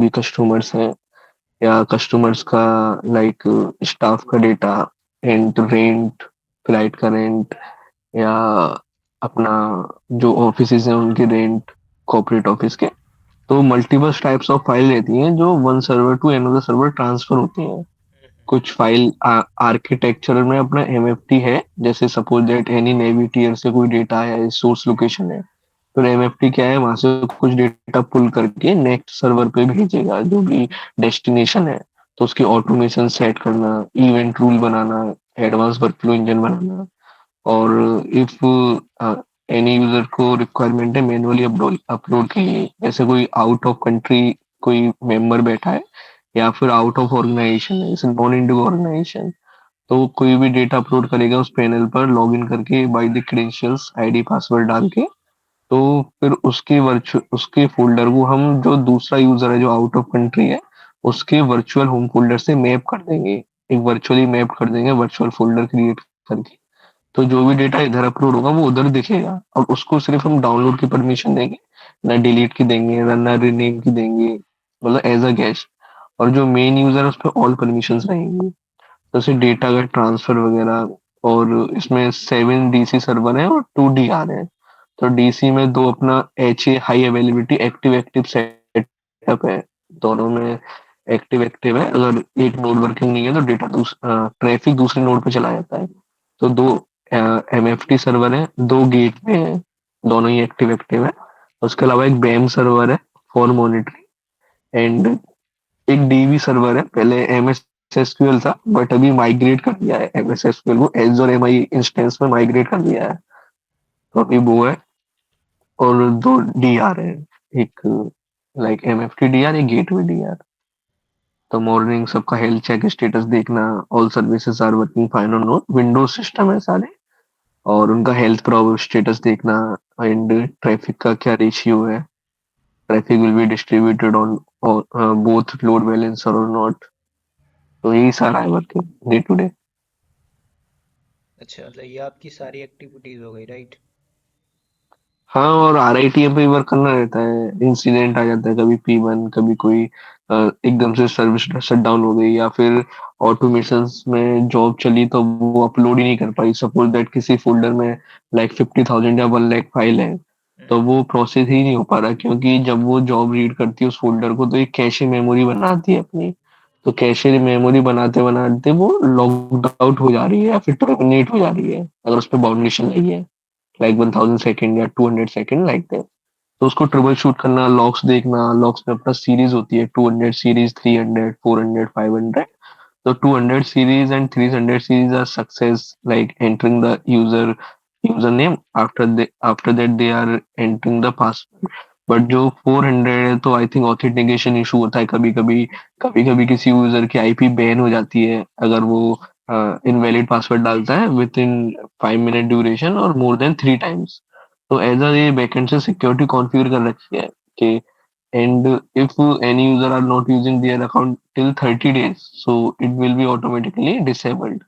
भी कस्टमर्स हैं या कस्टमर्स का लाइक स्टाफ का डेटा, रेंट, फ्लाइट का रेंट, या अपना जो ऑफिसेज हैं उनके रेंट, कॉर्पोरेट ऑफिस के। तो मल्टीपल टाइप्स ऑफ फाइल रहती हैं जो one server to another server transfer होती हैं। कुछ फाइल आर्किटेक्चर में अपना एमएफटी है, जैसे suppose that any navy tier से कोई डेटा है, सोर्स लोकेशन है, तो एमएफटी क्या है, वहां से कुछ डेटा पुल करके नेक्स्ट सर्वर पे भेजेगा जो भी डेस्टिनेशन है। तो उसकी ऑटोमेशन सेट करना, इवेंट रूल बनाना, एडवांस वर्कफ्लो इंजन बनाना। और इफ एनी यूजर को रिक्वायरमेंट है मैनुअली अपलोड अपलोड के लिए, जैसे कोई आउट ऑफ कंट्री कोई मेंबर बैठा है या फिर आउट ऑफ ऑर्गेनाइजेशन है, जैसे नॉन इंडिगो ऑर्गेनाइजेशन, तो वो कोई भी डेटा अपलोड करेगा उस पैनल पर लॉग इन करके by the credentials, ID password डाल के। तो फिर उसके फोल्डर को हम, जो दूसरा यूजर है जो आउट ऑफ कंट्री है, उसके वर्चुअल होम फोल्डर से मैप कर देंगे, एक वर्चुअली मैप कर देंगे वर्चुअल फोल्डर क्रिएट करके। तो जो भी डेटा इधर अपलोड होगा वो उधर दिखेगा, और उसको सिर्फ हम डाउनलोड की परमिशन देंगे, ना डिलीट की देंगे, ना रीनेम की देंगे, मतलब एज अ गेस्ट। और जो मेन यूजर है उस पर ऑल परमिशंस रहेंगी, जैसे डेटा का ट्रांसफर वगैरह। और इसमें 7 डीसी सर्वर है और 2 डीआर है। तो डीसी में दो अपना H A high availability active active setup है, दोनों में एक्टिव एक्टिव है। अगर एक नोड वर्किंग नहीं है तो डेटा ट्रैफिक दूसरे नोड पे चला जाता है। तो दो एमएफटी सर्वर है, दो गेटवे है, दोनों ही एक्टिव एक्टिव है। उसके अलावा एक बैम सर्वर है फॉर मॉनिटरिंग। एंड एक डीवी सर्वर है, पहले एमएस एसक्यूएल था बट अभी माइग्रेट कर दिया है एमएस एसक्यूएल को, एज और एमआई इंस्टेंस में माइग्रेट कर दिया है। तो अभी वो है। और दो डीआर है, एक लाइक एमएफटी डीआर, एक गेटवे डीआर। तो मॉर्निंग सबका हेल्थ चेक स्टेटस देखना, all services are working fine और नोट, विंडोज सिस्टम है सारे, और उनका हेल्थ प्रॉब्लम स्टेटस देखना। एंड ट्रैफिक का क्या रेशियो है, traffic will be distributed on both load balancer और नॉट। तो यही सारा है वर्किंग डे टू डे। अच्छा, मतलब ये आपकी सारी एक्टिविटीज हो गई, राइट? हाँ, और आरआईटीएम पे भी वर्क करना रहता है, इंसिडेंट आ जाता है कभी P1, कभी कोई एकदम से सर्विस शट डाउन हो गई, या फिर ऑटोमेशंस में जॉब चली तो वो अपलोड ही नहीं कर पाई, सपोज दैट किसी फोल्डर में लाइक 50,000 या 1 लाख फाइल है, तो वो प्रोसेस ही नहीं हो पा रहा, क्योंकि जब वो जॉब रीड करती है उस फोल्डर को तो एक कैशे मेमोरी बनाती है अपनी। तो कैशे मेमोरी बनाते बनाते वो लॉग्ड आउट हो जा रही है या फिर टर्मिनेट हो जा रही है, अगर उस पर बाउंडेशन नहीं है, लाइक 1000 सेकेंड या 200 सेकेंड लाइक दैट। तो उसको ट्रबल शूट करना, लॉक्स देखना, लॉक्स में अपना सीरीज होती है, 200 सीरीज, 300, 400, 500। तो 200 series and 300 series are success, like entering the username, after that they are entering the password। But जो 400 है तो आई थिंक ऑथेंटिकेशन इशू होता है कभी कभी। कभी कभी किसी यूजर की आईपी बैन हो जाती है अगर वो इनवैलिड पासवर्ड डालता है विद इन 5 मिनट ड्यूरेशन और मोर देन 3 टाइम्स। तो एज अ ये बैकएंड से सिक्योरिटी कॉन्फ़िगर कर रखी है कि and if any user are not using their account till 30 days, so it will be automatically disabled।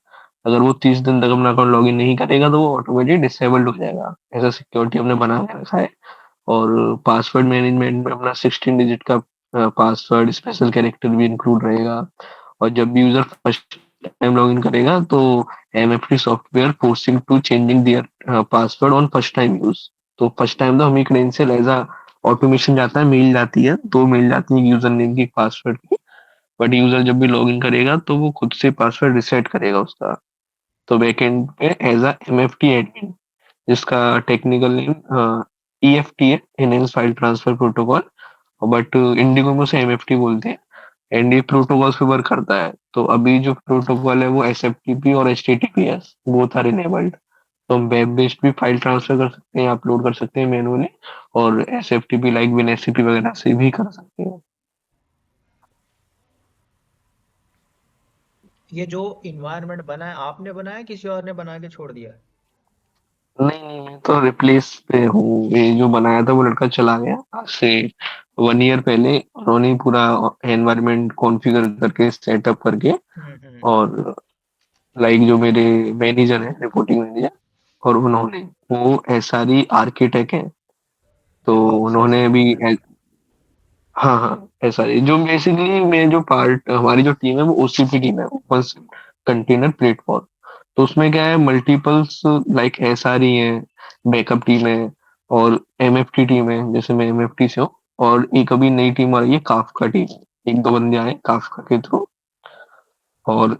अगर वो 30 दिन तक अपना अकाउंट लॉगिन नहीं करेगा तो वो ऑटोमेटिक डिसेबल्ड हो जाएगा, ऐसा सिक्योरिटी हमने बना के रखा है। और पासवर्ड मैनेजमेंट में अपना 16 डिजिट का पासवर्ड स्पेशल कैरेक्टर भी इंक्लूड रहेगा। और जब भी यूजर फर्स्ट टाइम लॉगिन करेगा तो MFT software forcing to changing their password on first time use. तो फर्स्ट टाइम तो हम ही क्रेडेंशियल एज अ ऑटोमेशन जाता है, मेल जाती है, तो मेल जाती है यूजर नेम की, पासवर्ड की। बट यूजर जब भी लॉगिन करेगा तो वो खुद से पासवर्ड रिसेट करेगा उसका। तो बैकएंड पे एज अ एमएफटी एडमिन, जिसका टेक्निकल नेम ईएफटी है, enhance file transfer protocol, but Indigo में उसे एमएफटी बोलते हैं। एंड ये प्रोटोकॉल्स पे वर्क करता है। तो अभी जो प्रोटोकॉल है वो एसएफटीपी और एचटीटीपीएस बोथ आर इनेबल्ड। तो हम वेब बेस्ड भी फाइल ट्रांसफर कर सकते हैं, अपलोड कर सकते हैं मैनुअली, और एसएफटीपी लाइक विनएससीपी वगैरह से भी कर सकते हैं। ये जो इन्वायरमेंट बना है, आपने बनाया किसी और ने बना के छोड़ दिया? नहीं नहीं, मैं तो रिप्लेस पे हूँ। ये जो बनाया था वो लड़का चला गया आज से 1 ईयर पहले, उन्होंने ही पूरा एनवायरनमेंट कॉन्फ़िगर करके सेटअप करके। हम्म। और लाइक जो मेरे मैनेजर है, रिपोर्टिंग मैनेजर, और उन्होंने, वो एसआरई आर्किटेक्ट है, तो डेवऑप्स उन्होंने ऐसा भी कुछ है? हाँ हाँ, ऐसा ही जो बेसिकली मैं जो पार्ट हमारी जो टीम है वो ओसीपी टीम है, ओपन कंटेनर प्लेटफॉर्म। तो उसमें क्या है, मल्टीपल्स लाइक एसआरई है, बैकअप टीम है, और एमएफटी टीम है, जैसे मैं एमएफटी से हूँ। और एक अभी नई टीम आ रही है काफका टीम, एक दो बंदे आए काफका के थ्रू। और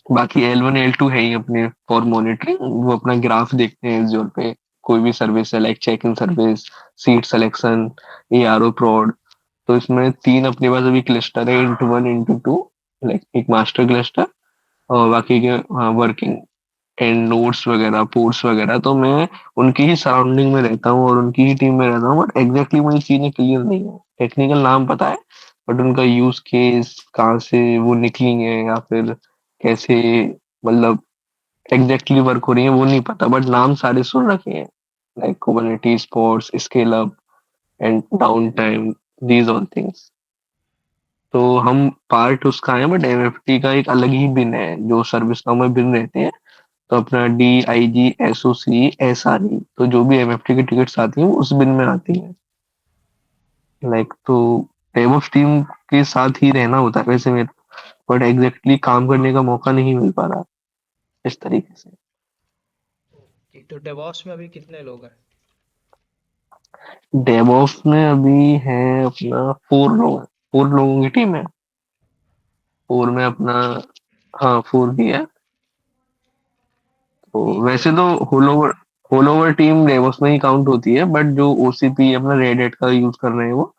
बाकी L1 L2 है ही अपने फॉर मॉनिटरिंग, वो अपना ग्राफ देखते हैं एज्योर पे। कोई भी सर्विस है like check in service, seat selection, ARO prod. तो इसमें तीन अपने पास अभी क्लस्टर है, into one into two, like एक मास्टर क्लस्टर और बाकी के वर्किंग एंड नोट्स वगैरह पोर्ट्स वगैरह। तो मैं उनकी ही सराउंडिंग में रहता हूँ और उनकी ही टीम में रहता हूँ, बट एग्जैक्टली मुझे चीजें क्लियर नहीं है। टेक्निकल नाम पता है, बट उनका यूज केस कहाँ से वो निकली है या फिर कैसे, मतलब एग्जैक्टली वर्क हो रही है वो नहीं पता, बट नाम सारे सुन रखे हैं, like Kubernetes, ports, scale up and down time, these all things. तो हम पार्ट उसका है, बट एमएफटी का एक अलग ही बिन है, जो सर्विस नाउ में बिन रहते हैं। तो अपना DIG SOC SRE, तो जो भी एमएफटी की टिकट्स आती हैं वो उस बिन में आती हैं। लाइक तो डेवऑप्स टीम के साथ ही रहना होता है वैसे मेरा, बट एग्जैक्टली काम करने का मौका नहीं मिल पा रहा इस तरीके से। तो डेवॉप्स में अभी कितने लोग हैं? डेवऑप्स में अभी है अपना 4 लोग, 4 लोगों की टीम है। फोर में अपना, हाँ 4 भी है। तो ठीक है। वैसे तो whole over whole over team DevOps में ही काउंट होती है, बट जो ओसीपी अपना रेड हैट का यूज कर रहे हैं वो,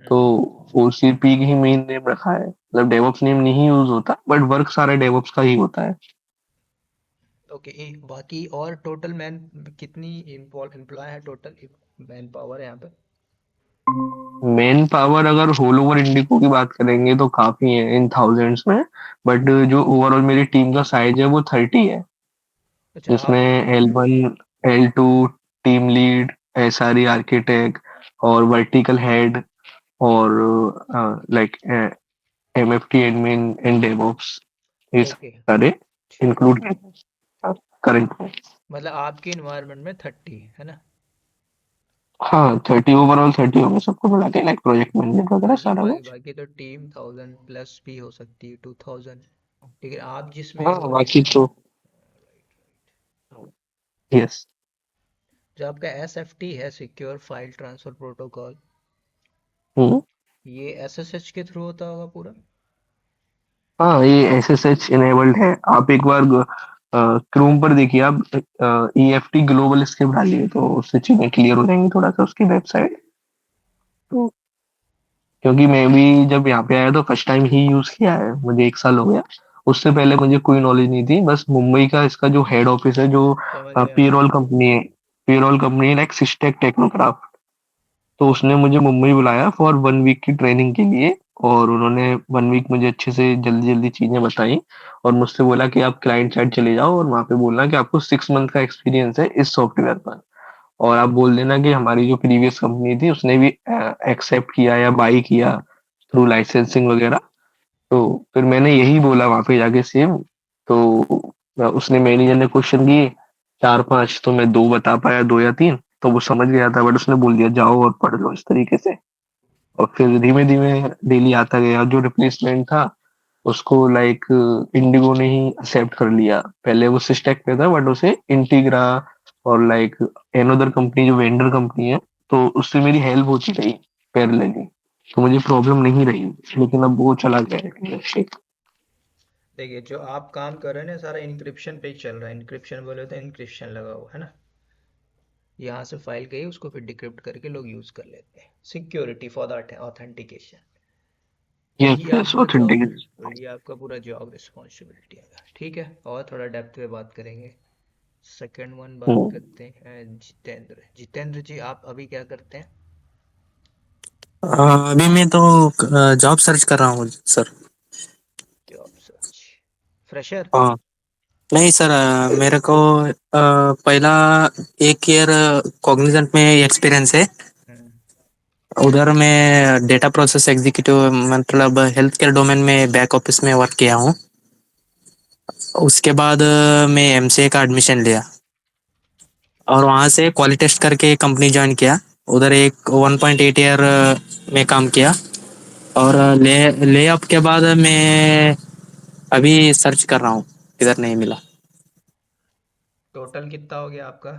तो हम्म। ओसीपी की ही मेन नेम रखा है, मतलब डेवऑप्स नेम नहीं यूज होता, बट वर्क सारा डेवऑप्स का ही होता है। ओके, बाकी और टोटल मैन कितनी एम्प्लॉय है, टोटल मैन पावर है यहाँ पे? मेन पावर अगर होल ओवर इंडिको की बात करेंगे तो काफी है, इन थाउजेंड्स में। बट जो ओवरऑल मेरी टीम का साइज है वो 30 है, अच्छा आप। जिसमें L1 L2 team lead, SRE architect, और वर्टिकल हेड, और like MFT admin and DevOps, ये ओके। सारे ठीक है। इंक्लूड करंट में। मतलब आपके इन्वायरमेंट में 30 है ना? हाँ 30 ओवरऑल, 30 होंगे सबको मिला के, लाइक प्रोजेक्ट मैनेजर वगैरह बाकी सारा कुछ। बाकी तो टीम 1000+ भी हो सकती है, 2000। लेकिन आप जिसमें हाँ हो। बाकी तो यस। जो आपका SFT है, सिक्योर फाइल ट्रांसफर प्रोटोकॉल, हम्म। ये SSH के थ्रू होता होगा पूरा? हाँ ये SSH इनेबल्ड है। आप एक बार क्रोम पर देखिए, आप EFT ग्लोबल स्क्रिप्ट डालिए तो उससे चीजें क्लियर हो जाएंगी थोड़ा सा उसकी वेबसाइट। तो क्योंकि मैं भी जब यहाँ पे आया तो फर्स्ट टाइम ही यूज किया है, मुझे 1 साल हो गया। उससे पहले मुझे कोई नॉलेज नहीं थी, बस मुंबई का इसका जो हेड ऑफिस है, जो समझ गया मैं। पेरोल कंपनी है, payroll company like Systech Technocraft. तो उसने मुझे मुंबई बुलाया फॉर 1 वीक की ट्रेनिंग के लिए, और उन्होंने 1 वीक मुझे अच्छे से जल्दी जल्दी चीजें बताई। और मुझसे बोला कि आप क्लाइंट साइड चले जाओ और वहां पे बोलना कि आपको 6 मंथ का एक्सपीरियंस है इस सॉफ्टवेयर पर, और आप बोल देना कि हमारी जो प्रीवियस कंपनी थी उसने भी एक्सेप्ट किया या बाई किया थ्रू लाइसेंसिंग वगैरह। तो फिर मैंने यही बोला वहां पे जाके सेम। तो उसने मैनेजर ने क्वेश्चन दिए 4 5, तो मैं 2 बता पाया, 2 या 3। तो वो समझ गया था, बट उसने बोल दिया जाओ और पढ़ लो इस तरीके से। और फिर धीमे धीमे डेली आता गया। जो रिप्लेसमेंट था उसको लाइक इंडिगो ने ही एक्सेप्ट कर लिया, पहले वो सिस्टेक पे था बट उसे इंटीग्रा और लाइक एनोदर कंपनी जो वेंडर कंपनी है, तो उससे मेरी हेल्प होती रही पैरेलली। तो मुझे प्रॉब्लम नहीं रही, लेकिन अब वो चला गया है इंडस्ट्री। देखिए, जो आप काम कर रहे हैं ना, सारा इंक्रिप्शन पे ही चल रहा है। इंक्रिप्शन बोले तो इंक्रिप्शन लगा हुआ है ना। यहाँ से फाइल गई, उसको फिर डिक्रिप्ट करके लोग यूज कर लेते हैं, security for the authentication. Yes ये यस आपका जॉब, ऑथेंटिक। ये आपका पूरा जॉब रिस्पॉन्सिबिलिटी है। ठीक है, और थोड़ा डेप्थ पे बात करेंगे। सेकंड वन बात करते हैं जितेंद्र। जितेंद्र जी, आप अभी क्या करते हैं? अभी मैं तो जॉब सर्च कर रहा हूँ सर। Job search, fresher? हाँ। नहीं सर, मेरे को पहला 1 ईयर कॉग्निजेंट में एक्सपीरियंस है। हम्म। उधर मैं डेटा प्रोसेस एग्जीक्यूटिव, मतलब हेल्थ केयर डोमेन में बैक ऑफिस में वर्क किया हूँ। उसके बाद मैं एमसीए का एडमिशन लिया और वहाँ से क्वालिटी टेस्ट करके कंपनी ज्वाइन किया। उधर एक 1.8 ईयर में काम किया। और ले अप के बाद मैं अभी सर्च कर रहा हूँ, इधर नहीं मिला। टोटल कितना हो गया आपका?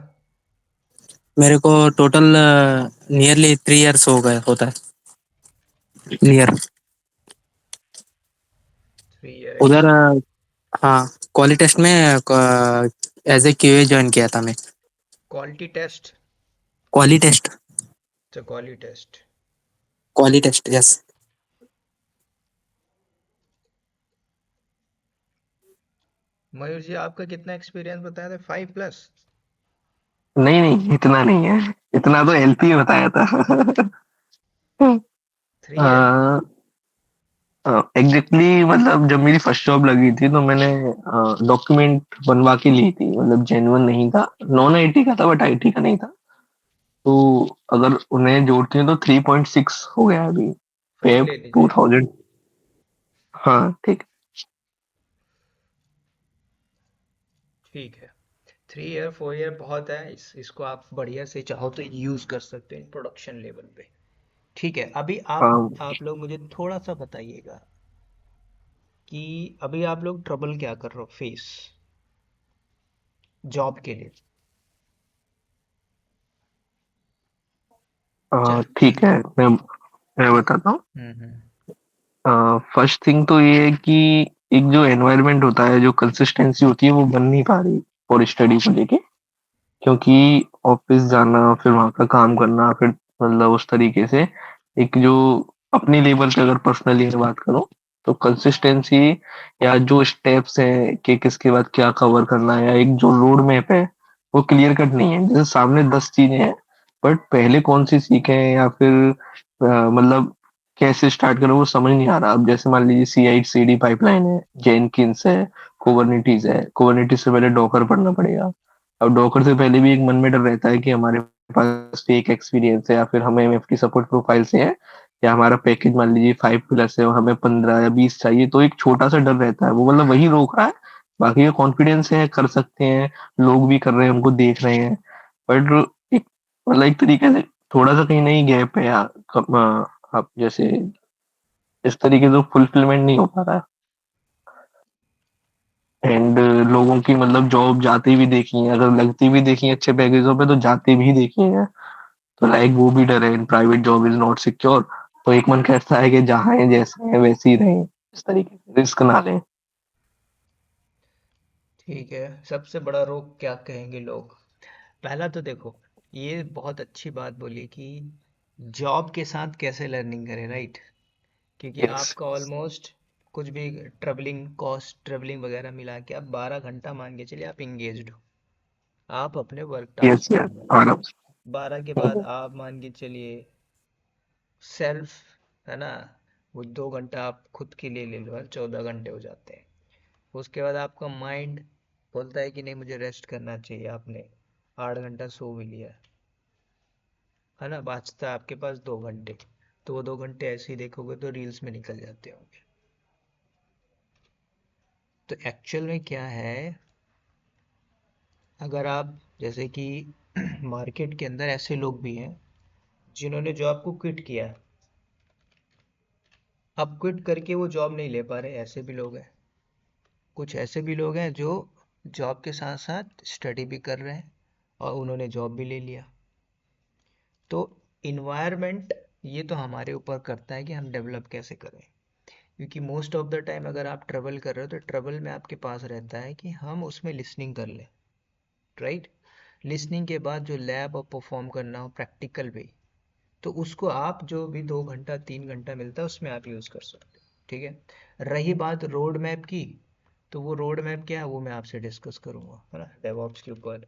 मेरे को टोटल नियरली 3 इयर्स हो गए होता है, नियर। 3 ईयर उधर एक्सपीरियंस। हाँ, क्वालिटी टेस्ट में एज ए क्यूए ज्वाइन किया था मैं। Quality test. Quality test. तो quality test. Quality test, yes. Mayur ji, आपका कितना एक्सपीरियंस बताया था? 5+? नहीं नहीं, इतना नहीं है, इतना तो एलपी बताया था। 3 है। एग्जैक्टली मतलब जब मेरी फर्स्ट जॉब लगी थी तो मैंने डॉक्यूमेंट बनवा के ली थी, मतलब जेन्युइन नहीं था, नॉन आईटी का था बट आईटी का नहीं था। तो अगर उन्हें जोड़ते हैं तो 3.6 हो गया अभी, 4 फेब ले लीजिए। 2000। हाँ ठीक। ठीक है। 3 ईयर 4 ईयर बहुत है, इसको आप बढ़िया से चाहो तो यूज़ कर सकते हैं प्रोडक्शन लेवल पे। ठीक है, अभी आप लोग मुझे थोड़ा सा बताइएगा कि अभी आप लोग ट्रबल क्या कर रहे हो फेस जॉब के लिए। चल। ठीक है, मैं बताता हूँ। हम्म। फर्स्ट थिंग तो ये है कि एक जो एनवायरनमेंट होता है, जो कंसिस्टेंसी होती है वो बन नहीं पा रही और स्टडी को लेके, क्योंकि ऑफिस जाना फिर वहाँ का काम करना फिर मतलब उस तरीके से एक जो अपनी लेवल पे अगर पर्सनली बात करूँ तो कंसिस्टेंसी या जो स्टेप्स हैं कि किसके बाद क्या कवर करना है या एक जो रोड मैप है वो क्लियर कट नहीं है। जैसे सामने 10 चीजें हैं बट पहले कौन सी सीखें या फिर मतलब कैसे स्टार्ट करें वो समझ नहीं आ रहा। अब जैसे मान लीजिए सी आई सी डी पाइपलाइन है, जेनकिंस है, कुबरनेटिस है। कुबरनेटिस से पहले डॉकर पढ़ना पड़ेगा। अब डॉकर से पहले भी एक मन में डर रहता है कि हमारे पास फेक एक्सपीरियंस है या फिर हमें एमएफटी सपोर्ट प्रोफाइल से है या हमारा पैकेज मान लीजिए 5+ है और हमें 15 या 20 चाहिए, तो एक छोटा सा डर रहता है, वो मतलब वही रोक रहा है। बाकी का कॉन्फिडेंस है, कर सकते हैं, लोग भी कर रहे हैं, हमको देख रहे हैं। बट एक मतलब एक तरीके से थोड़ा सा कहीं नहीं गैप है यार। आप जैसे इस तरीके से फुलफिलमेंट नहीं हो पा रहा है। एंड लोगों की मतलब जॉब जाती भी देखी है, अगर लगती भी देखी है अच्छे पैकेजों पे तो जाती भी देखी है। तो लाइक वो भी डर है, private job is not secure. तो एक मन कहता है कि जहाँ है जैसे है वैसे ही रहें, इस तरीके से रिस्क ना लें। ठीक है, सबसे बड़ा रोग क्या कहेंगे लोग? पहला तो देखो, ये बहुत अच्छी बात बोली कि जॉब के साथ कैसे लर्निंग करें, राइट? क्योंकि यस आपका ऑलमोस्ट कुछ भी ट्रेवलिंग कॉस्ट ट्रेवलिंग वगैरह मिला के आप 12 घंटा मान के चलिए आप इंगेज्ड हो, आप अपने वर्क यस टास्क के यस अंदर। आराम 12 के बाद से। आप मान के चलिए सेल्फ, है ना, वो 2 घंटा आप खुद के लिए ले लो, 14 घंटे हो जाते हैं। उसके बाद आपका माइंड बोलता है कि नहीं मुझे रेस्ट करना चाहिए, आपने 8 घंटा सो भी लिया, है ना, बचता है आपके पास 2 घंटे। तो वो 2 घंटे ऐसे ही देखोगे तो रील्स में निकल जाते होंगे। तो एक्चुअल में क्या है, अगर आप जैसे कि मार्केट के अंदर ऐसे लोग भी हैं जिन्होंने जॉब को क्विट किया, अब क्विट करके वो जॉब नहीं ले पा रहे, ऐसे भी लोग हैं। कुछ ऐसे भी लोग हैं जो जॉब के साथ साथ स्टडी भी कर रहे हैं और उन्होंने जॉब भी ले लिया। तो इन्वायरमेंट ये तो हमारे ऊपर करता है कि हम डेवलप कैसे करें। क्योंकि मोस्ट ऑफ द टाइम अगर आप ट्रेवल कर रहे हो तो ट्रेवल में आपके पास रहता है कि हम उसमें लिसनिंग कर लें, राइट? लिसनिंग के बाद जो लैब और परफॉर्म करना हो प्रैक्टिकल भी, तो उसको आप जो भी 2 घंटा 3 घंटा मिलता है उसमें आप यूज़ कर सकते हो। ठीक है, रही बात रोड मैप की, तो वो रोड मैप क्या है वो मैं आपसे डिस्कस करूँगा, है ना, डेवऑप्स के ऊपर,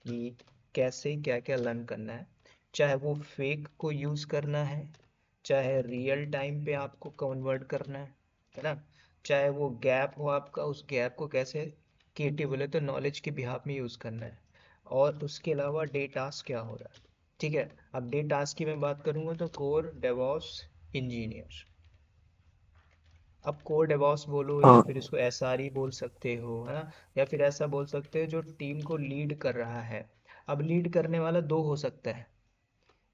कि कैसे क्या क्या लर्न करना है। चाहे वो फेक को यूज़ करना है, चाहे रियल टाइम पे आपको कन्वर्ट करना है ना, चाहे वो गैप हो आपका, उस गैप को कैसे क्रिएटिव बोले तो नॉलेज के बिहाफ में यूज़ करना है। और उसके अलावा डे टास्क क्या हो रहा है। ठीक है, अब डे टास्क की मैं बात करूंगा तो कोर डेवॉप्स इंजीनियर। अब कोर डेवॉप्स बोलो या हाँ फिर इसको एसआरई बोल सकते हो, है ना, या फिर ऐसा बोल सकते हो जो टीम को लीड कर रहा है। अब लीड करने वाला दो हो सकता है,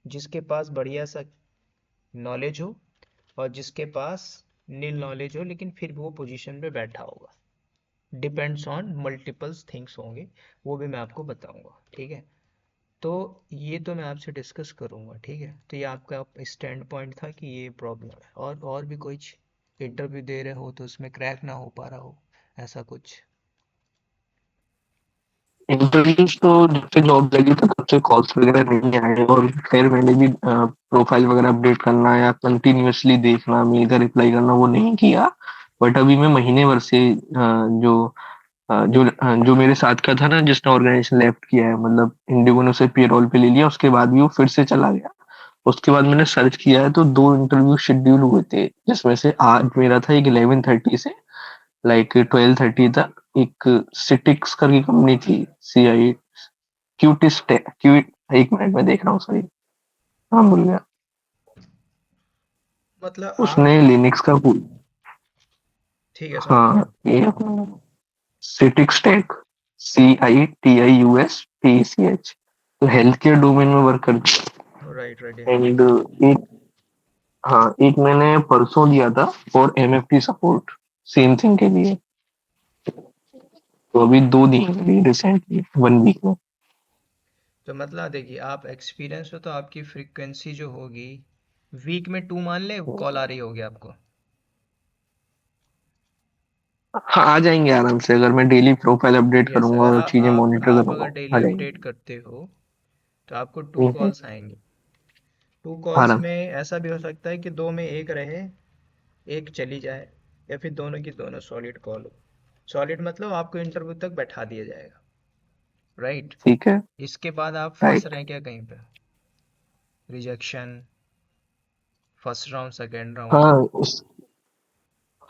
जिसके पास बढ़िया सा नॉलेज हो और जिसके पास नील नॉलेज हो लेकिन फिर भी वो पोजीशन पे बैठा होगा। डिपेंड्स ऑन मल्टीपल्स थिंग्स होंगे, वो भी मैं आपको बताऊंगा, ठीक है। तो ये तो मैं आपसे डिस्कस करूंगा, ठीक है। तो ये आपका स्टैंड पॉइंट था कि ये प्रॉब्लम है, और भी कुछ इंटरव्यू दे रहे हो तो उसमें क्रैक ना हो पा रहा हो, ऐसा कुछ? इंटरव्यूज तो जब से जॉब लगी था तब से कॉल्स वगैरह नहीं आए, और खैर मैंने भी प्रोफाइल वगैरह अपडेट करना या कंटिन्यूअसली देखना, मेल का रिप्लाई करना वो नहीं किया। बट अभी मैं महीने भर से जो मेरे साथ का था ना, जिसने ऑर्गेनाइजेशन लेफ्ट किया है, मतलब इंडिगो ने उसे पेरोल पे ले लिया, उसके बाद भी वो फिर से चला गया। उसके बाद मैंने सर्च किया है तो 2 इंटरव्यू शेड्यूल हुए थे, जिसमें से आज मेरा था एक 11:30 से लाइक 12:30 तक। एक सिटिक्स करके कंपनी थी, CI क्यूटिस क्यूट, एक मिनट में देख रहा हूँ, सॉरी, हाँ भूल गया। मतलब आप, उसने लिनक्स का ठीक है समझ गया। हाँ ये अपना सिटिक्स टेक, CITIUSTECH, तो हेल्थ केयर डोमेन में वर्क करती राइट राइट, है। हाँ। एंड एक, हाँ एक मैंने परसों दिया था for MFT support, same thing के लिए। तो अभी 2 दिन अभी रिसेंटली 1 वीक में। तो मतलब देखिए, आप एक्सपीरियंस हो तो आपकी फ्रीक्वेंसी जो होगी, वीक में 2 मान ले कॉल आ रही होगी आपको। हाँ आ जाएंगे आराम से, अगर मैं डेली प्रोफाइल अपडेट यस, करूंगा अगर और चीजें मॉनिटर आप अगर करूंगा डेली आ अपडेट जाएंगे। करते हो तो आपको 2 हम्म, कॉल्स आएंगे। 2 कॉल्स आराम। में ऐसा भी हो सकता है कि 2 में एक रहे, एक चली जाए, या फिर दोनों की दोनों सॉलिड कॉल हो। सॉलिड मतलब आपको इंटरव्यू तक बैठा दिया जाएगा, राइट। ठीक है। इसके बाद आप फंस राइट। रहे हैं क्या कहीं पे? Rejection, first round, second round? हाँ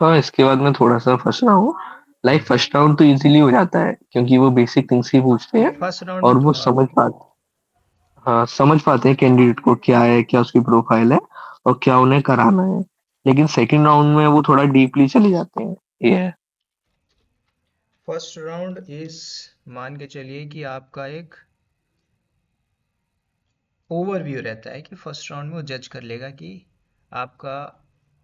हाँ इसके बाद मैं थोड़ा सा फंस रहा हूँ। लाइक फर्स्ट राउंड तो इजीली हो जाता है क्योंकि वो बेसिक थिंग्स ही पूछते हैं, फर्स्ट राउंड में और वो क्यों हार्ड समझ है? पाते, हाँ समझ पाते हैं कैंडिडेट को क्या है, क्या उसकी प्रोफाइल है और क्या उन्हें कराना है। लेकिन सेकंड राउंड में वो थोड़ा डीपली चले जाते हैं, ये है। फर्स्ट राउंड इस, मान के चलिए कि आपका एक ओवरव्यू रहता है कि फर्स्ट राउंड में वो जज कर लेगा कि आपका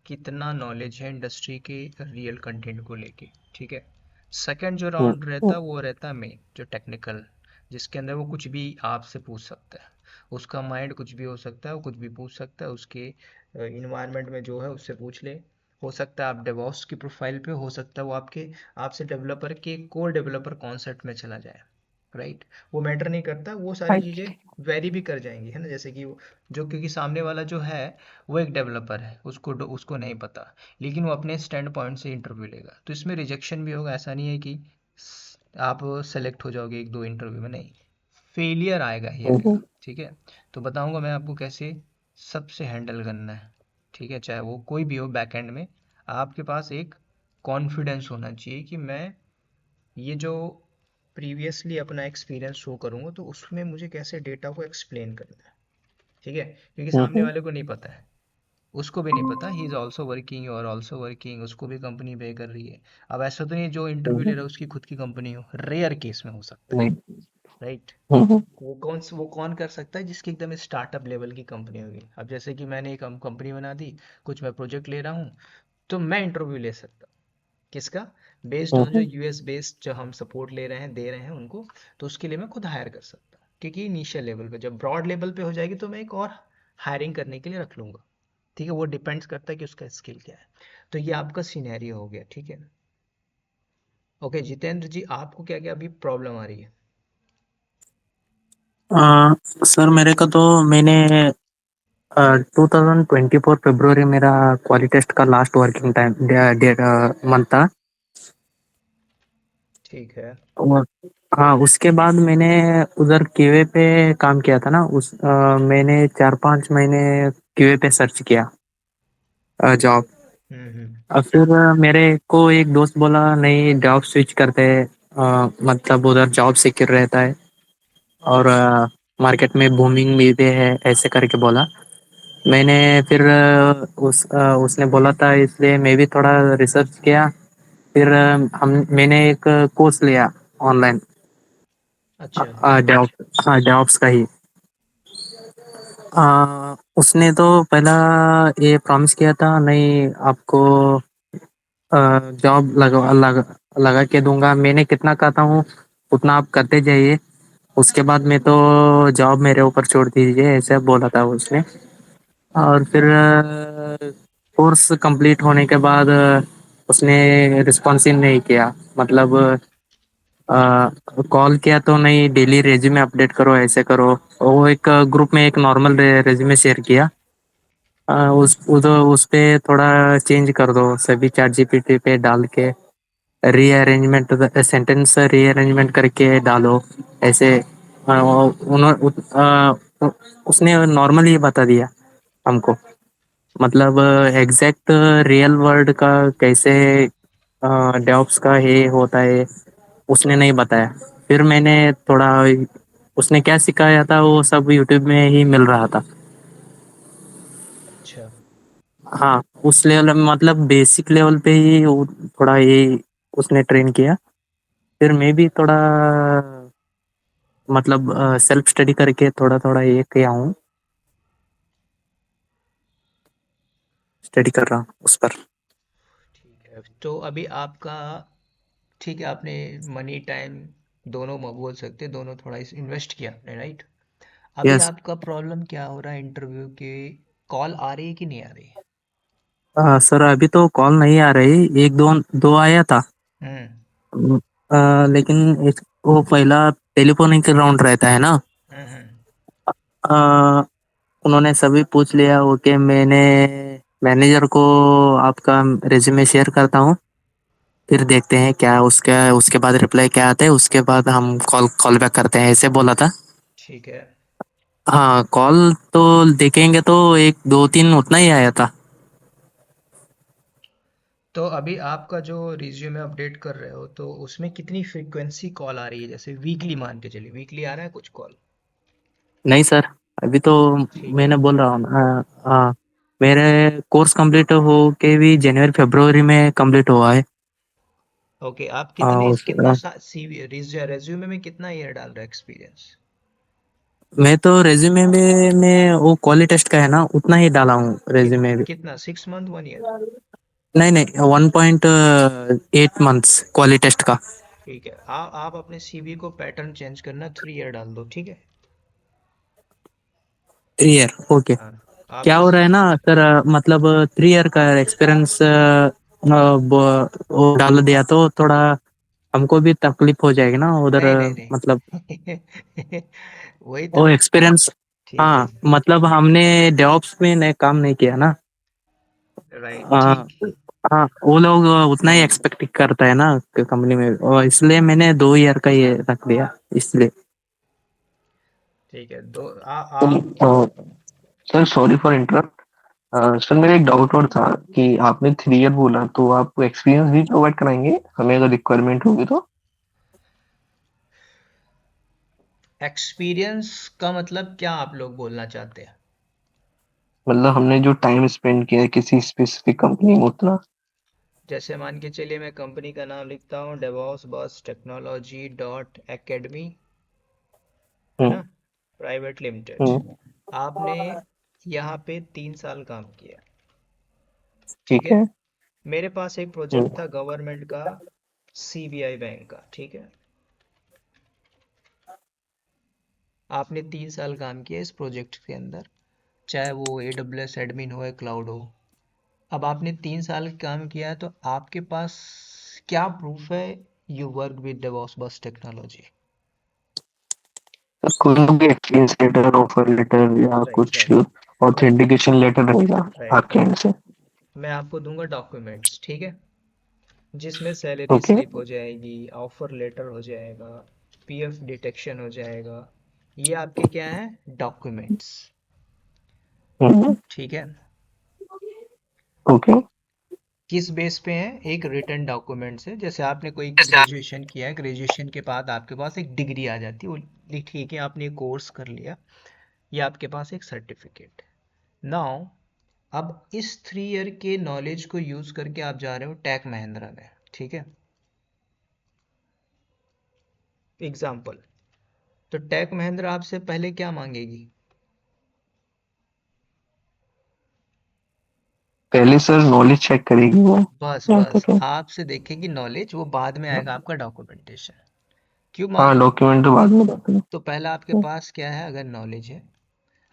कितना नॉलेज है इंडस्ट्री के रियल कंटेंट को लेके, ठीक है। सेकंड जो हम्म, राउंड रहता है वो रहता है मेन, जो टेक्निकल, जिसके अंदर वो कुछ भी आपसे पूछ सकता है। उसका माइंड कुछ भी हो सकता है, वो कुछ भी पूछ सकता है, उसके इन्वायरमेंट में जो है उससे पूछ ले। हो सकता है आप डेवॉप्स की प्रोफाइल पे, हो सकता है वो आपके, आपसे डेवलपर के कोर डेवलपर कॉन्सेप्ट में चला जाए, राइट। वो मैटर नहीं करता, वो सारी राइट। चीज़ें वेरी भी कर जाएंगी, है ना। जैसे कि जो, क्योंकि सामने वाला जो है वो एक डेवलपर है, उसको नहीं पता, लेकिन वो अपने स्टैंड पॉइंट से इंटरव्यू लेगा, तो इसमें रिजेक्शन भी होगा। ऐसा नहीं है कि आप सेलेक्ट हो जाओगे एक दो इंटरव्यू में, नहीं, फेलियर आएगा ही हम्म, आएगा, ठीक है। तो बताऊंगा मैं आपको कैसे सबसे हैंडल करना है, ठीक है। चाहे वो कोई भी हो, बैकएंड में आपके पास एक कॉन्फिडेंस होना चाहिए कि मैं ये जो प्रीवियसली अपना एक्सपीरियंस शो करूंगा तो उसमें मुझे कैसे डेटा को एक्सप्लेन करना है, ठीक है। क्योंकि सामने हम्म, वाले को नहीं पता है, उसको भी नहीं पता, he is also working, you are also working, उसको भी कंपनी पे कर रही है। अब ऐसा तो नहीं जो इंटरव्यू ले हम्म, रहा है उसकी खुद की कंपनी हो, रेयर केस में हो सकता है, नहीं। राइट। हम्म, वो कौन कर सकता है जिसकी एकदम स्टार्टअप लेवल की कंपनी होगी। अब जैसे कि मैंने एक कंपनी बना दी, कुछ मैं प्रोजेक्ट ले रहा हूँ, तो मैं इंटरव्यू ले सकता हूँ। किसका? बेस्ड ऑन जो हम्म, यूएस बेस्ड जो हम सपोर्ट ले रहे हैं, दे रहे हैं उनको, तो उसके लिए मैं खुद हायर कर सकता हूँ। क्योंकि इनिशियल लेवल पे, जब ब्रॉड लेवल पे हो जाएगी तो मैं एक और हायरिंग करने के लिए रख लूंगा, ठीक है। वो डिपेंड्स करता है कि उसका स्किल क्या है। तो ये आपका सिनेरियो हो गया, ठीक है। ओके जितेंद्र जी, आपको क्या क्या अभी प्रॉब्लम आ रही है? सर मेरे को तो मैंने 2024 फरवरी मेरा क्वालिटी टेस्ट का last working time date month था। ठीक है। और हाँ उसके बाद मैंने उधर क्यूए पे काम किया था ना, मैंने 4-5 महीने क्यूए पे सर्च किया जॉब। हम्म। फिर मेरे को एक दोस्त बोला नहीं जॉब स्विच करते हैं, मतलब उधर जॉब सिक्योर रहता है और मार्केट में बूमिंग भी है, ऐसे करके बोला। मैंने फिर उसने बोला था इसलिए मैं भी थोड़ा रिसर्च किया। फिर मैंने एक कोर्स लिया ऑनलाइन, अच्छा। डेवॉप्स, हाँ डेवॉप्स का ही। उसने तो पहला ये प्रॉमिस किया था, नहीं आपको जॉब लगा के दूंगा। मैंने कितना कहता हूँ उतना आप करते जाइए, उसके बाद मैं तो जॉब मेरे ऊपर छोड़ दीजिए, ऐसे बोला था उसने। और फिर कोर्स कंप्लीट होने के बाद उसने रिस्पॉन्स ही नहीं किया। मतलब कॉल किया तो नहीं, डेली रेज्यूमे अपडेट करो, ऐसे करो। वो एक ग्रुप में एक नॉर्मल रेज्यूमे शेयर किया। उस पे थोड़ा चेंज कर दो, सभी चैट जीपीटी पे डाल के रीअरेंजमेंट, सेंटेंस रीअरेंजमेंट करके डालो, ऐसे। उसने नॉर्मली ये बता दिया हमको। मतलब एग्जैक्ट रियल वर्ल्ड का कैसे डेवऑप्स का ये होता है, उसने नहीं बताया। फिर मैंने थोड़ा, उसने क्या सिखाया था वो सब यूट्यूब में ही मिल रहा था। अच्छा। हाँ, उस लेवल में मतलब बेसिक लेवल पे ही वो थोड़ा ये उसने ट्रेन किया। फिर मैं भी थोड़ा मतलब सेल्फ स्टडी करके थोड़ा थोड़ा ये किया हूँ, स्टडी कर रहा हूँ उस पर। ठीक है, तो अभी आपका, ठीक है, आपने मनी टाइम दोनों बोल सकते हैं, दोनों थोड़ा इस इन्वेस्ट किया आपने, राइट? अभी यस। आपका प्रॉब्लम क्या हो रहा है इंटरव्यू के? कॉल आ रही है कि नहीं आ रही? सर अभी तो कॉल नहीं आ रही, एक दो दो आया था। हम्म। लेकिन वो पहला टेलीफोनिक राउंड रहता है ना। हम्म। अ, उन्होंने सभी पूछ लिया, ओके। मैंने मैनेजर को आपका रिज्यूमे शेयर करता हूँ, फिर देखते हैं क्या उसका, उसके बाद रिप्लाई क्या आता है, उसके बाद हम कॉल कॉल बैक करते हैं, ऐसे बोला था। ठीक है। हाँ, कॉल तो देखेंगे तो एक दो तीन उतना ही आया था। तो अभी आपका जो रिज्यूमे अपडेट कर रहे हो, तो उसमें कितनी फ्रीक्वेंसी कॉल आ रही है? जैसे वीकली मान के चलिए, वीकली आ रहा है कुछ कॉल? नहीं सर, अभी तो ठीक है। मैंने बोल रहा हूँ ना। हाँ, मेरे कोर्स कंप्लीट हो के भी जनवरी फरवरी में कंप्लीट हुआ है। ओके, आप हाँ, कितने कितना सीवी रेज्यूमे में कितना ईयर डाल रहे हो एक्सपीरियंस? मैं तो रेज्यूमे में मैं वो क्वालिटी टेस्ट का है ना, उतना ही डाला हूँ रेज्यूमे भी। कितना, 6 मंथ, 1 ईयर? नहीं नहीं, 1.8 मंथ्स क्वालिटी टेस्ट का। ठीक है, आप अपने सीवी को पैटर्न चेंज करना, 3 ईयर डाल दो, ठीक है? 3 ईयर, ओके। हाँ। आप क्या हो इस रहा है ना सर, मतलब 3 ईयर का एक्सपीरियंस वो डाल दिया तो थोड़ा हमको भी तकलीफ हो जाएगी ना उधर, नहीं नहीं मतलब नहीं वही तो। वो एक्सपीरियंस। ठीक है। हाँ, मतलब हमने डेवऑप्स में नहीं काम नहीं किया ना। राइट, हाँ। ठीक। हाँ, वो लोग उतना ही एक्सपेक्ट करता है ना कंपनी में, और इसलिए मैंने 2 ईयर का ये रख दिया, इसलिए। ठीक है, दो तो आप। Sir sorry for interrupt. Sir मेरा एक डाउट और था कि आपने 3 ईयर बोला, तो आप एक्सपीरियंस भी प्रोवाइड कराएंगे हमें अगर रिक्वायरमेंट होगी तो? एक्सपीरियंस का मतलब क्या आप लोग बोलना चाहते हैं? मतलब हमने जो टाइम स्पेंड किया है किसी स्पेसिफिक कंपनी में उतना। जैसे मान के चलिए, मैं कंपनी का नाम लिखता हूँ, डेवॉस बस टेक्नोलॉजी डॉट एकेडमी, है ना, हम्म। Private limited. हम्म। आपने यहाँ पे 3 साल काम किया, ठीक ठीक है? है। मेरे पास एक प्रोजेक्ट हम्म। था गवर्नमेंट का, सीबीआई बैंक का, ठीक है? आपने 3 साल काम किया इस प्रोजेक्ट के अंदर, चाहे वो AWS एडमिन हो या क्लाउड हो। अब आपने 3 साल काम किया है, तो आपके पास क्या प्रूफ है यू वर्क विद डेवॉस बस टेक्नोलॉजी? सर कोई भी एक्सपीरियंस लेटर, ऑफर लेटर या राइट कुछ राइट ऑथेंटिकेशन लेटर रहेगा राइट आपके एंड राइट। से? मैं आपको दूंगा डॉक्यूमेंट्स, ठीक है, जिसमें सैलरी ओके। स्लिप हो जाएगी, ऑफर लेटर हो जाएगा, पीएफ डिटेक्शन हो जाएगा। ये आपके क्या है? डॉक्यूमेंट्स। हम्म। ठीक है। ओके। किस बेस पे है? एक रिटर्न डॉक्यूमेंट्स है, जैसे आपने कोई ग्रेजुएशन किया है, ग्रेजुएशन के बाद आपके पास एक डिग्री आ जाती है, ठीक है, आपने कोर्स कर लिया, ये आपके पास एक सर्टिफिकेट। नाउ, अब इस 3 ईयर के नॉलेज को यूज करके आप जा रहे हो टेक महिंद्रा में, ठीक है, एग्जाम्पल। तो टेक महिंद्रा आपसे पहले क्या मांगेगी? पहले सर नॉलेज चेक करेगी वो, बस जहाँ बस तक है। आपसे देखेगी नॉलेज, वो बाद में आएगा आपका डॉक्यूमेंटेशन। क्यों हाँ, मालूम है? डॉक्यूमेंट तो बाद में रहते हैं। तो पहला आपके पास क्या है, अगर नॉलेज है,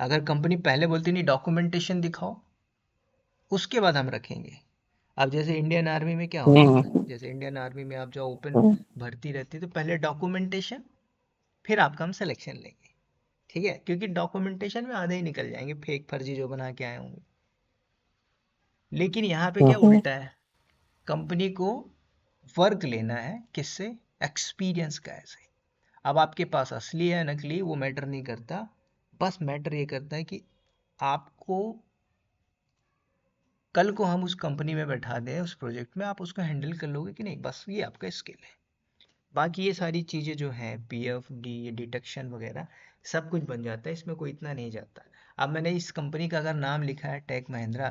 अगर कंपनी पहले बोलती नहीं डॉक्यूमेंटेशन दिखाओ, उसके बाद हम रखेंगे। अब जैसे इंडियन आर्मी में क्या होता है, नहीं। जैसे इंडियन आर्मी में आप जो ओपन भर्ती रहती है, तो पहले डॉक्यूमेंटेशन, फिर आपका हम सिलेक्शन लेंगे। ठीक है, क्योंकि डॉक्यूमेंटेशन में आधे ही निकल जाएंगे फेक फर्जी जो बना के आए होंगे। लेकिन यहाँ पे क्या हम्म, उल्टा है, कंपनी को वर्क लेना है किससे, एक्सपीरियंस का है से। अब आपके पास असली है नकली वो मैटर नहीं करता, बस मैटर ये करता है कि आपको कल को हम उस कंपनी में बैठा दें, उस प्रोजेक्ट में आप उसको हैंडल कर लोगे कि नहीं, बस ये आपका स्किल है। बाकी ये सारी चीज़ें जो हैं, पीएफ डी डिडक्शन वगैरह, सब कुछ बन जाता है, इसमें कोई इतना नहीं जाता। अब मैंने इस कंपनी का अगर नाम लिखा है टेक महिंद्रा,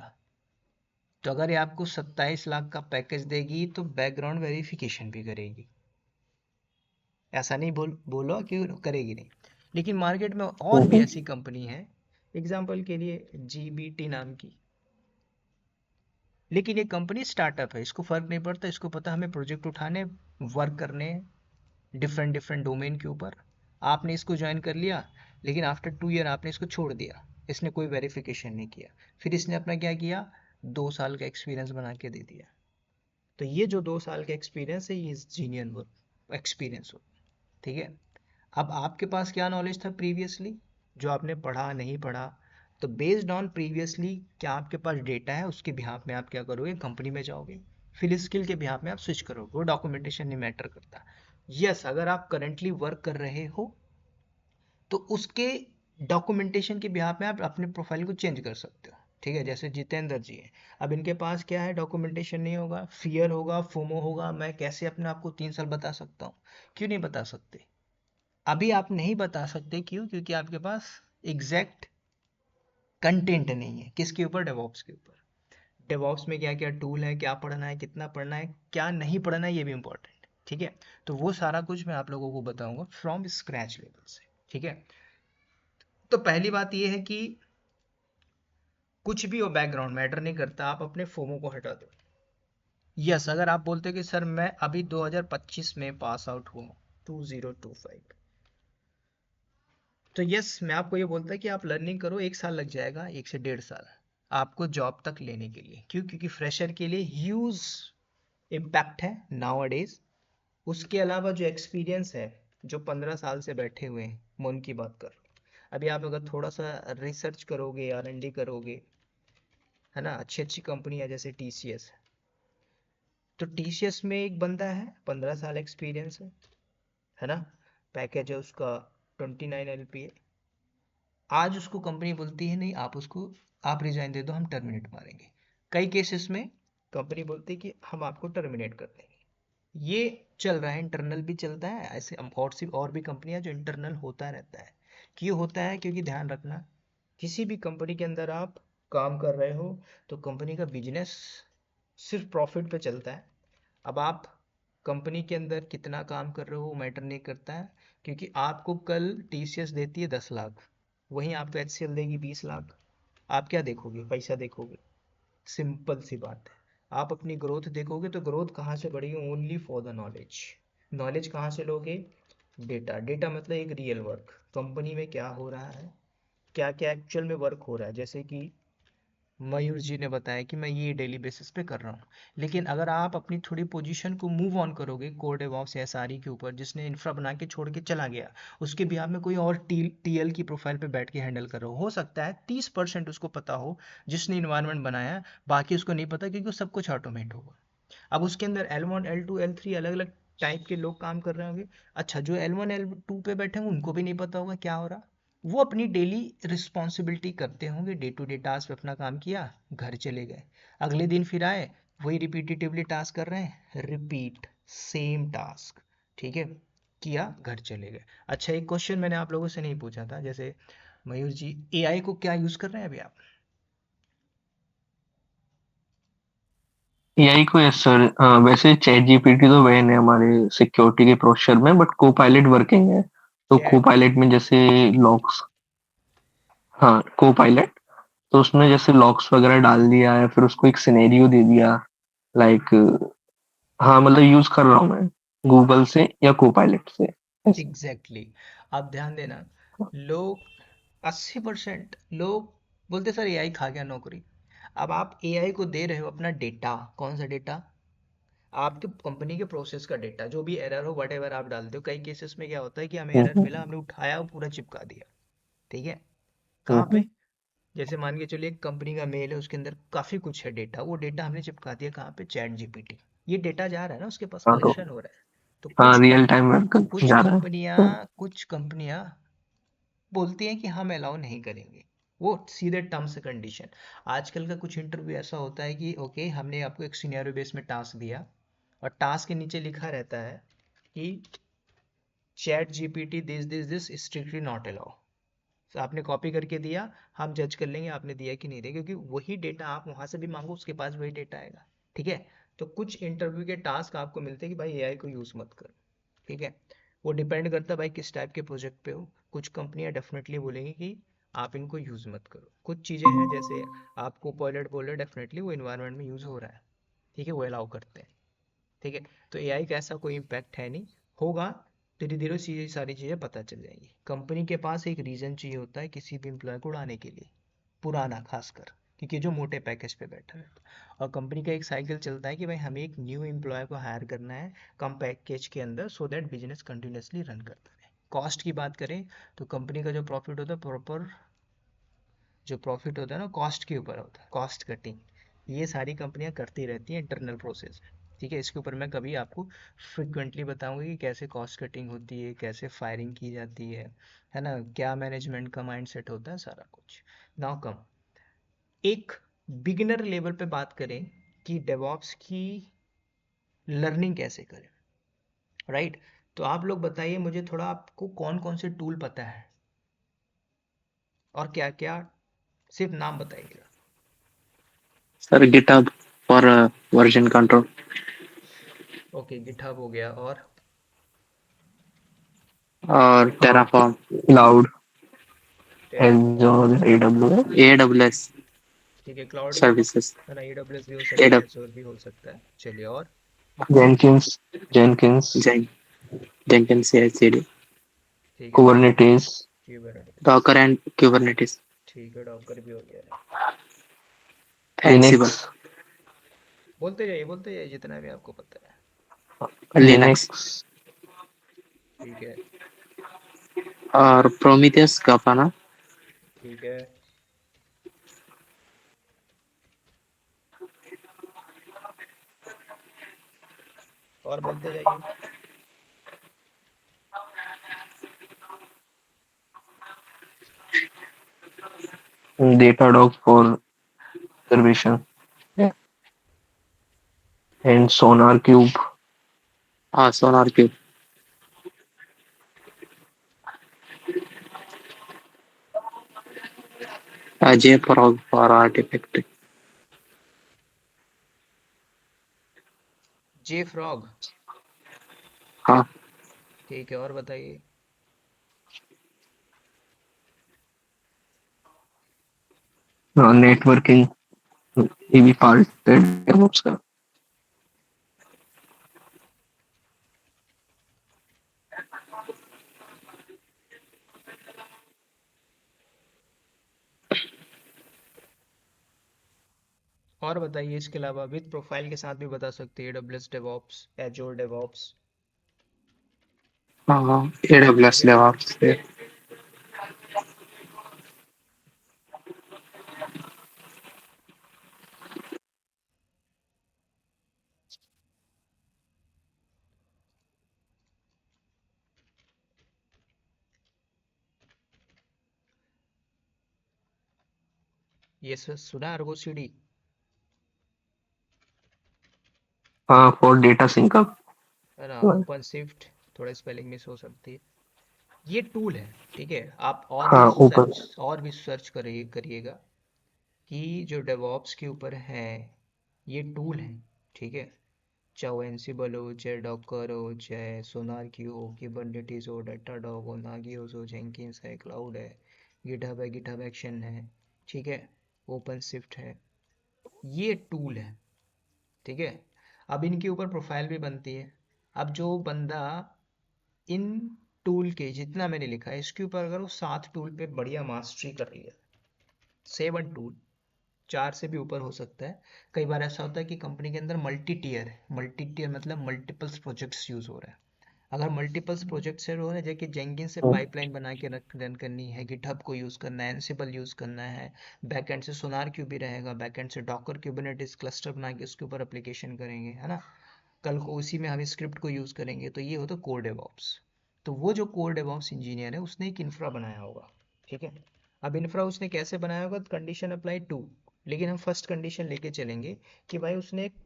तो अगर ये आपको 27 लाख का पैकेज देगी तो बैकग्राउंड वेरिफिकेशन भी करेगी। ऐसा नहीं बोलो कि करेगी नहीं। लेकिन मार्केट में और भी हम्म, ऐसी कंपनी है, एग्जाम्पल के लिए जीबीटी नाम की। लेकिन ये कंपनी स्टार्टअप है, इसको फर्क नहीं पड़ता, इसको पता हमें प्रोजेक्ट उठाने, वर्क करने डिफरेंट डिफरेंट डोमेन के ऊपर। आपने इसको ज्वाइन कर लिया, लेकिन आफ्टर 2 ईयर आपने इसको छोड़ दिया, इसने कोई वेरिफिकेशन नहीं किया, फिर इसने अपना क्या किया, 2 साल का एक्सपीरियंस बना के दे दिया। तो ये जो 2 साल का एक्सपीरियंस है, ये जीनियन वर्क एक्सपीरियंस हो। ठीक है। अब आपके पास क्या नॉलेज था प्रीवियसली, जो आपने पढ़ा नहीं पढ़ा, तो बेस्ड ऑन प्रीवियसली क्या आपके पास डेटा है, उसके बिहाफ में आप क्या करोगे, कंपनी में जाओगे, फिर स्किल के बिहाफ में आप स्विच करोगे, वो डॉक्यूमेंटेशन नहीं मैटर करता। यस, अगर आप करंटली वर्क कर रहे हो तो उसके डॉक्यूमेंटेशन के बिहाफ में आप अपने प्रोफाइल को चेंज कर सकते हो। ठीक है, जैसे जितेंद्र जी हैं, अब इनके पास क्या है, डॉक्यूमेंटेशन नहीं होगा, फियर होगा, फोमो होगा, मैं कैसे अपने आप को 3 साल बता सकता हूँ? क्यों नहीं बता सकते? अभी आप नहीं बता सकते, क्यों? क्योंकि आपके पास एग्जैक्ट कंटेंट नहीं है। किसके ऊपर? डेवॉप्स के ऊपर। डेवॉप्स में क्या क्या टूल है, क्या पढ़ना है, कितना पढ़ना है, क्या नहीं पढ़ना है, ये भी इंपॉर्टेंट। ठीक है, तो वो सारा कुछ मैं आप लोगों को बताऊंगा फ्रॉम स्क्रैच लेवल से। ठीक है, तो पहली बात ये है कि कुछ भी हो, बैकग्राउंड मैटर नहीं करता, आप अपने फोमो को हटा दो। यस, अगर आप बोलते हो कि सर मैं अभी 2025 में पास आउट हुआ, 2025, तो यस मैं आपको ये बोलता है कि आप लर्निंग करो, 1 साल लग जाएगा, 1 से 1.5 साल आपको जॉब तक लेने के लिए। क्यों? क्योंकि फ्रेशर के लिए ह्यूज इम्पैक्ट है नाउ अडेज। उसके अलावा जो एक्सपीरियंस है, जो 15 साल से बैठे हुए हैं, मैं उनकी बात कर रहा हूँ। अभी आप अगर थोड़ा सा रिसर्च करोगे, R&D करोगे, है ना, अच्छी अच्छी कंपनी है जैसे TCS, तो TCS में एक बंदा है, 15 साल एक्सपीरियंस है ना, पैकेज है उसका 29 LPA। आज उसको कंपनी बोलती है नहीं, आप उसको, आप रिजाइन दे दो, हम टर्मिनेट मारेंगे। कई केसेस में कंपनी बोलती है कि हम आपको टर्मिनेट कर देंगे। ये चल रहा है, इंटरनल भी चलता है, ऐसे बहुत सी और भी कंपनियां जो इंटरनल होता रहता है। क्यों होता है? क्योंकि ध्यान रखना, किसी भी कंपनी के अंदर आप काम कर रहे हो तो कंपनी का बिजनेस सिर्फ प्रॉफिट पे चलता है। अब आप कंपनी के अंदर कितना काम कर रहे हो वो मैटर नहीं करता है, क्योंकि आपको कल TCS देती है 10 लाख, वहीं आपको HCL देगी 20 लाख। आप क्या देखोगे? पैसा देखोगे। सिंपल सी बात है। आप अपनी ग्रोथ देखोगे तो ग्रोथ कहाँ से बढ़ेगी? Only for the knowledge. Knowledge कहाँ से लोगे? डेटा। डेटा मतलब एक रियल वर्क, कंपनी में क्या हो रहा है, क्या क्या एक्चुअल में वर्क हो रहा है। जैसे कि मयूर जी ने बताया कि मैं ये डेली बेसिस पे कर रहा हूँ, लेकिन अगर आप अपनी थोड़ी पोजीशन को मूव ऑन करोगे कोर डेवऑप्स या SRE के ऊपर, जिसने इंफ्रा बना के छोड़ के चला गया, उसके बिहाफ में कोई और TL की प्रोफाइल पे बैठ के हैंडल कर रहा हो सकता है 30% उसको पता हो जिसने इन्वायरमेंट बनाया, बाकी उसको नहीं पता, क्योंकि सब कुछ ऑटोमेट होगा। अब उसके अंदर L1 L2 L3 अलग अलग टाइप के लोग काम कर रहे होंगे। अच्छा, जो L1 L2 पे बैठे होंगे उनको भी नहीं पता होगा क्या हो रहा। वो अपनी डेली रिस्पॉन्सिबिलिटी करते होंगे, डे टू डे टास्क पे अपना काम किया, घर चले गए। अगले दिन फिर आए, वही रिपीटेटिवली टास्क कर रहे हैं, रिपीट सेम टास्क। ठीक है, किया, घर चले गए। अच्छा, एक क्वेश्चन मैंने आप लोगों से नहीं पूछा था, जैसे मयूर जी AI को क्या यूज कर रहे हैं अभी आप? एआई को, यस सर, वैसे चैट जीपीटी तो बैन है हमारे सिक्योरिटी के प्रोसेसर में, बट को पायलट वर्किंग है। तो को चैट पायलट में जैसे लॉक्स, हाँ, को पायलट, तो उसमें जैसे लॉक्स वगैरह डाल दिया है, फिर उसको एक सिनेरियो दे दिया, लाइक हाँ मतलब यूज कर रहा हूँ मैं गूगल से या कोपायलट से ऐसे। Exactly exactly. आप ध्यान देना, लोग 80% लोग बोलते सर एआई खा गया नौकरी। अब आप एआई को दे रहे हो अपना डेटा, कौन सा डेटा? आपके कंपनी के प्रोसेस का डेटा, जो भी एरर हो वट एवर आप डालते हो। कई केसेस में क्या होता है कि हमें एरर हम्म, मिला, हमने उठाया और पूरा चिपका दिया। ठीक है, कहाँ हम्म, पे? जैसे मान के चलिए एक कंपनी का मेल है, उसके अंदर काफी कुछ है डेटा, वो डेटा हमने चिपका दिया कहाँ पे? Chat GPT. ये डेटा जा रहा है ना, उसके पास हाँ तो कलेक्शन हो रहा है। तो हाँ रियल टाइम में कुछ जा रहा है कंपनियां तो। कुछ कंपनियां बोलती हैं कि हम अलाउ नहीं करेंगे, वो सीधे टर्म्स कंडीशन। आजकल का कुछ इंटरव्यू ऐसा होता है कि ओके हमने आपको एक सिनेरियो बेस में टास्क दिया, और टास्क के नीचे लिखा रहता है कि chat GPT this strictly not allow. तो आपने कॉपी करके दिया, हम जज कर लेंगे आपने दिया कि नहीं दिया, क्योंकि वही डेटा आप वहां से भी मांगो उसके पास वही डेटा आएगा। ठीक है, तो कुछ इंटरव्यू के टास्क आपको मिलते हैं कि भाई एआई को यूज मत करो। ठीक है, वो डिपेंड करता है भाई किस टाइप के प्रोजेक्ट पे हो। कुछ कंपनियां डेफिनेटली बोलेंगी कि आप इनको यूज मत करो। कुछ चीजें हैं जैसे आपको पायलट बोल रहे, डेफिनेटली वो इन्वायरमेंट में यूज हो रहा है, ठीक है, वो अलाउ करते हैं। ठीक है, तो एआई का ऐसा कोई इम्पैक्ट है नहीं, होगा धीरे धीरे चीजें, सारी चीजें पता चल जाएंगी। कंपनी के पास एक रीजन चाहिए होता है किसी भी एम्प्लॉय को उड़ाने के लिए, पुराना खासकर, क्योंकि जो मोटे पैकेज पे बैठा है। और कंपनी का एक साइकिल चलता है कि भाई हमें एक न्यू एम्प्लॉय को हायर करना है कम पैकेज के अंदर, so that business continuously run करता है। कॉस्ट की बात करें तो कंपनी का जो प्रॉफिट होता है, प्रॉपर जो प्रॉफिट होता है ना, कॉस्ट के ऊपर होता है, कॉस्ट कटिंग। ये सारी कंपनियां करती रहती हैं इंटरनल प्रोसेस। ठीक है, इसके ऊपर मैं कभी आपको फ्रिक्वेंटली बताऊंगा कि कैसे कॉस्ट कटिंग होती है, कैसे फायरिंग की जाती है ना, क्या मैनेजमेंट का माइंडसेट होता है, सारा कुछ। नाउ कम, एक बिगिनर लेवल पे बात करें कि डेवॉप्स की लर्निंग कैसे करें, राइट? तो आप लोग बताइए मुझे थोड़ा, आपको कौन कौन से टूल पता है और क्या क्या, सिर्फ नाम बताइएगा। Sir GitHub for version control, okay, GitHub हो गया, और और Terraform, cloud, Terraform, एजोर, AWS. AWS ठीक है, क्लाउड में सर्विसेज, है ना, AWS भी हो सकता है, एजोर भी हो सकता है। चलिए, और जेनकिंस, जेनकिंस, जेंकिंस CI/CD, ठीक है, Kubernetes, Kubernetes, Docker and Kubernetes, ठीक है, डॉकर भी हो गया है। एंसिबल, लिनक्स, बोलते जाइए जितना भी आपको पता है। लिनक्स, लिनक्स, ठीक है, और प्रोमीथियस ग्राफाना, ठीक है, और बोलते जाइए। Datadog for observation, and sonar cube, SonarQube, JFrog for artifact. JFrog, हाँ ठीक है, और बताइए। नेटवर्किंग, ये भी पार्ट है DevOps का। और बताइए, इसके अलावा विद प्रोफाइल के साथ भी बता सकते हैं, AWS डेवॉप्स, एजोर डेवॉप्स। हाँ, ठीक AWS है, DevOps, ये सुना अर्गो सीडी? हाँ फॉर डेटा सिंकअप। है ना, ओपन शिफ्ट, थोड़ा स्पेलिंग मिस हो सकती है। ये टूल है, ठीक है, आप हाँ ऊपर। और भी सर्च करिएगा कि जो डेवॉप्स के ऊपर है ये टूल है। ठीक है, चाहे वो एनसिबल हो, चाहे डॉकर हो, चाहे सोनार की हो, किबरनेटिस हो, डेटाडॉग हो, नागियोस हो, जेंकिंस है, क्लाउड है, गिटहब है, गिटहब एक्शन है। ठीक है, ओपन शिफ्ट है, ये टूल है, ठीक है। अब इनके ऊपर प्रोफाइल भी बनती है। अब जो बंदा इन टूल के जितना मैंने लिखा है इसके ऊपर अगर वो 7 टूल पे बढ़िया मास्टरी कर लिया, 7 टूल, 4 से भी ऊपर हो सकता है। कई बार ऐसा होता है कि कंपनी के अंदर मल्टी टीयर है, मल्टी टीयर मतलब मल्टीपल्स प्रोजेक्ट्स यूज हो रहा है। अगर मल्टीपल्स प्रोजेक्ट से हो रहा है, जैसे जेंकिन से पाइपलाइन बना के रन करनी है, गिटहब को यूज़ करना है, एनसिबल यूज़ करना है, बैकएंड से सोनार क्यूब भी रहेगा, बैकएंड से डॉकर क्यूबरनेटिस क्लस्टर बना के उसके ऊपर एप्लीकेशन करेंगे, है ना। कल को उसी में हम स्क्रिप्ट को यूज़ करेंगे, तो ये होता है कोर डेवऑप्स। तो वो जो कोर डेवऑप्स इंजीनियर है उसने एक इंफ्रा बनाया होगा, ठीक है। अब इंफ्रा उसने कैसे बनाया होगा, कंडीशन अप्लाई टू, लेकिन हम फर्स्ट कंडीशन लेके चलेंगे कि भाई उसने एक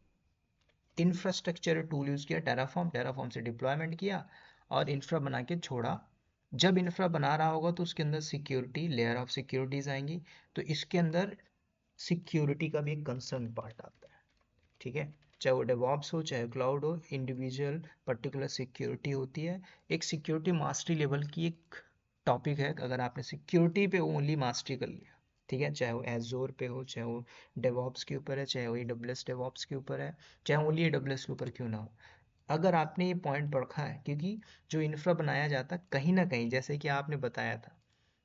इंफ्रास्ट्रक्चर टूल यूज़ किया, टेराफॉर्म, टेराफॉर्म से डिप्लॉयमेंट किया और इंफ्रा बना के छोड़ा। जब इंफ्रा बना रहा होगा तो उसके अंदर सिक्योरिटी, लेयर ऑफ सिक्योरिटीज आएंगी, तो इसके अंदर सिक्योरिटी का भी एक कंसर्न पार्ट आता है, ठीक है। चाहे वो डेवॉप्स हो चाहे क्लाउड हो, इंडिविजुअल पर्टिकुलर सिक्योरिटी होती है। एक सिक्योरिटी मास्टरी लेवल की एक टॉपिक है, अगर आपने सिक्योरिटी पे ओनली मास्टरी कर लिया, ठीक है, चाहे वो एजोर पे हो, चाहे वो डेवॉप्स के ऊपर है, चाहे वो AWS डेवॉप्स के ऊपर है, चाहे ओनली AWS के ऊपर क्यों ना हो, अगर आपने ये पॉइंट पढ़ा है, क्योंकि जो इंफ्रा बनाया जाता कहीं ना कहीं, जैसे कि आपने बताया था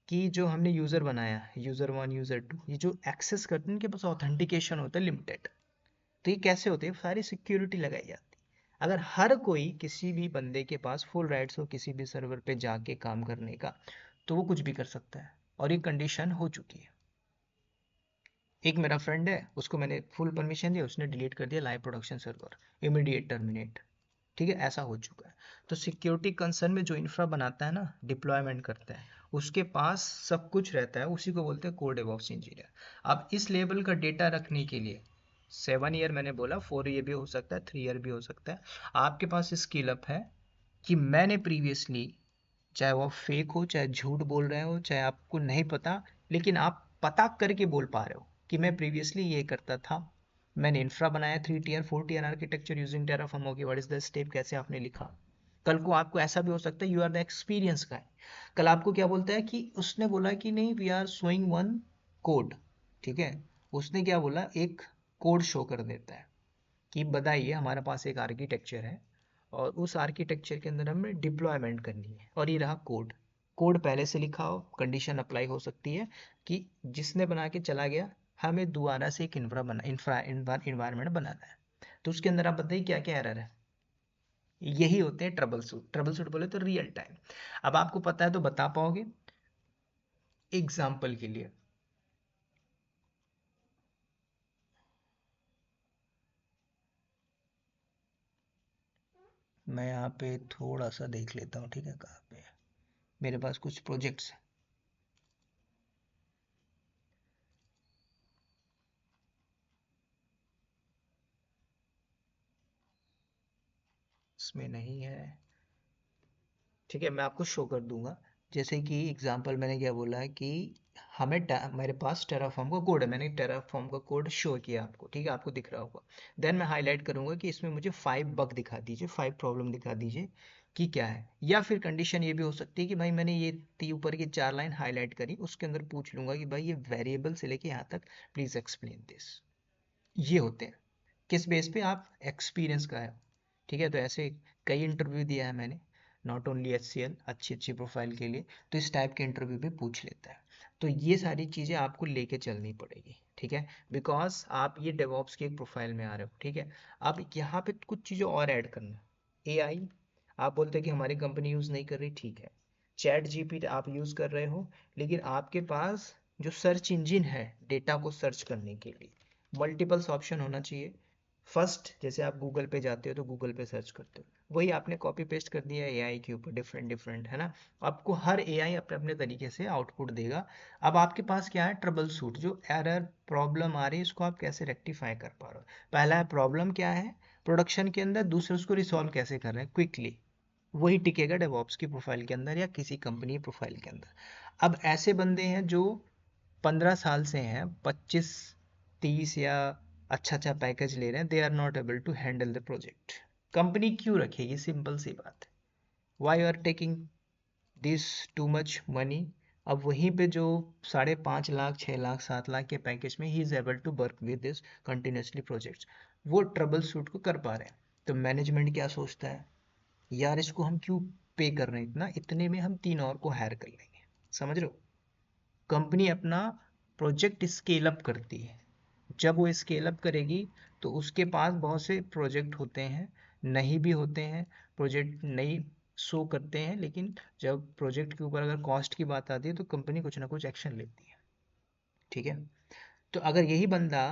कि जो हमने यूज़र बनाया, यूज़र 1 यूज़र 2, ये जो एक्सेस करते हैं इनके पास ऑथेंटिकेशन होता है लिमिटेड। तो ये कैसे होते हैं, सारी सिक्योरिटी लगाई जाती है। अगर हर कोई किसी भी बंदे के पास फुल राइट्स हो किसी भी सर्वर पे जाके काम करने का, तो वो कुछ भी कर सकता है, और ये कंडीशन हो चुकी है। एक मेरा फ्रेंड है, उसको मैंने फुल परमिशन दिया, उसने डिलीट कर दिया live production server, immediate terminate, ठीक है, ऐसा हो चुका है। तो सिक्योरिटी कंसर्न में जो इंफ्रा बनाता है ना, डिप्लॉयमेंट करता है, उसके पास सब कुछ रहता है, उसी को बोलते हैं कोर डेवऑप्स इंजीनियर। अब इस लेवल का डेटा रखने के लिए 7 ईयर मैंने बोला, 4 ईयर भी हो सकता है, 3 ईयर भी हो सकता है, आपके पास स्किल अप है कि मैंने प्रीवियसली, चाहे वो फेक हो चाहे झूठ बोल रहे हो, चाहे आपको नहीं पता, लेकिन आप पता करके बोल पा रहे हो कि मैं प्रीवियसली ये करता था, मैंने इंफ्रा बनाया 3 tier 4 tier architecture using Terraform, होगी व्हाट इज द स्टेप, कैसे आपने लिखा। कल को आपको ऐसा भी हो सकता है you are the experience guy, कल आपको क्या बोलता है कि उसने बोला कि नहीं we are showing one code, ठीक है, उसने क्या बोला एक कोड शो कर देता है कि बताइए हमारे पास एक आर्किटेक्चर है और उस आर्किटेक्चर के अंदर हमें डिप्लॉयमेंट करनी है, और ये रहा कोड। कोड पहले से लिखा हो, कंडीशन अप्लाई हो सकती है कि जिसने बना के चला गया, हमें दोबारा से एक इन्वायरमेंट बनाना है। तो उसके अंदर आप बताइए क्या क्या एरर है, यही होते हैं ट्रबल शूट। ट्रबल शूट बोले तो रियल टाइम। अब आपको पता है तो बता पाओगे, एग्जाम्पल के लिए मैं यहाँ पे थोड़ा सा देख लेता हूँ, ठीक है, कहाँ पे मेरे पास कुछ प्रोजेक्ट्स। इसमें नहीं है, ठीक है, मैं आपको शो कर दूंगा। जैसे कि एग्जांपल मैंने क्या बोला है कि मेरे पास टेराफॉर्म का कोड है, मैंने टेराफॉर्म का कोड शो किया आपको, ठीक है, आपको दिख रहा होगा। देन मैं हाईलाइट करूंगा कि इसमें मुझे 5 बग दिखा दीजिए, 5 प्रॉब्लम दिखा दीजिए कि क्या है। या फिर कंडीशन ये भी हो सकती है कि भाई मैंने ये ऊपर की 4 लाइन हाईलाइट करी, उसके अंदर पूछ लूंगा कि भाई ये वेरिएबल से लेके यहाँ तक प्लीज एक्सप्लेन दिस। ये होते हैं, किस बेस पे आप एक्सपीरियंस का है, ठीक है। तो ऐसे कई इंटरव्यू दिया है मैंने, नॉट ओनली HCL, अच्छी अच्छी प्रोफाइल के लिए, तो इस टाइप के इंटरव्यू भी पूछ लेता है। तो ये सारी चीज़ें आपको लेके चलनी पड़ेगी, ठीक है, बिकॉज आप ये डेवॉप्स की एक प्रोफाइल में आ रहे हो, ठीक है। अब यहाँ पे कुछ चीज़ें और ऐड करना, AI आप बोलते हैं कि हमारी कंपनी यूज़ नहीं कर रही, ठीक है, ChatGPT आप यूज़ कर रहे हो, लेकिन आपके पास जो सर्च इंजिन है डेटा को सर्च करने के लिए, मल्टीपल्स ऑप्शन होना चाहिए। फर्स्ट जैसे आप गूगल पे जाते हो तो गूगल पे सर्च करते हो, वही आपने कॉपी पेस्ट कर दिया AI के ऊपर, डिफरेंट डिफरेंट, है ना। आपको हर AI अपने अपने तरीके से आउटपुट देगा। अब आपके पास क्या है, ट्रबल शूट, जो एरर प्रॉब्लम आ रही है उसको आप कैसे रेक्टिफाई कर पा रहे हो। पहला है प्रॉब्लम क्या है प्रोडक्शन के अंदर, दूसरे उसको रिसॉल्व कैसे कर रहे हैं क्विकली, वही टिकेगा डेवॉप्स की प्रोफाइल के अंदर या किसी कंपनी प्रोफाइल के अंदर। अब ऐसे बंदे हैं जो 15 साल से हैं, 25 30 या अच्छा अच्छा पैकेज ले रहे हैं, they are not able to handle the project. Company क्यों रखेगी, सिंपल सी बात है, why you are taking this too much money अब वहीं पे जो 5.5 लाख 6 लाख 7 लाख के पैकेज में he is able to work with this continuously projects, वो ट्रबल शूट को कर पा रहे हैं। तो मैनेजमेंट क्या सोचता है, यार इसको हम क्यों पे कर रहे हैं इतना, इतने में हम 3 और को हायर कर लेंगे। समझ रहे हो, कंपनी अपना प्रोजेक्ट स्केल अप करती है। जब वो स्केल अप करेगी तो उसके पास बहुत से प्रोजेक्ट होते हैं, नहीं भी होते हैं, प्रोजेक्ट नहीं शो करते हैं, लेकिन जब प्रोजेक्ट के ऊपर अगर कॉस्ट की बात आती है तो कंपनी कुछ ना कुछ एक्शन लेती है। ठीक है, तो अगर यही बंदा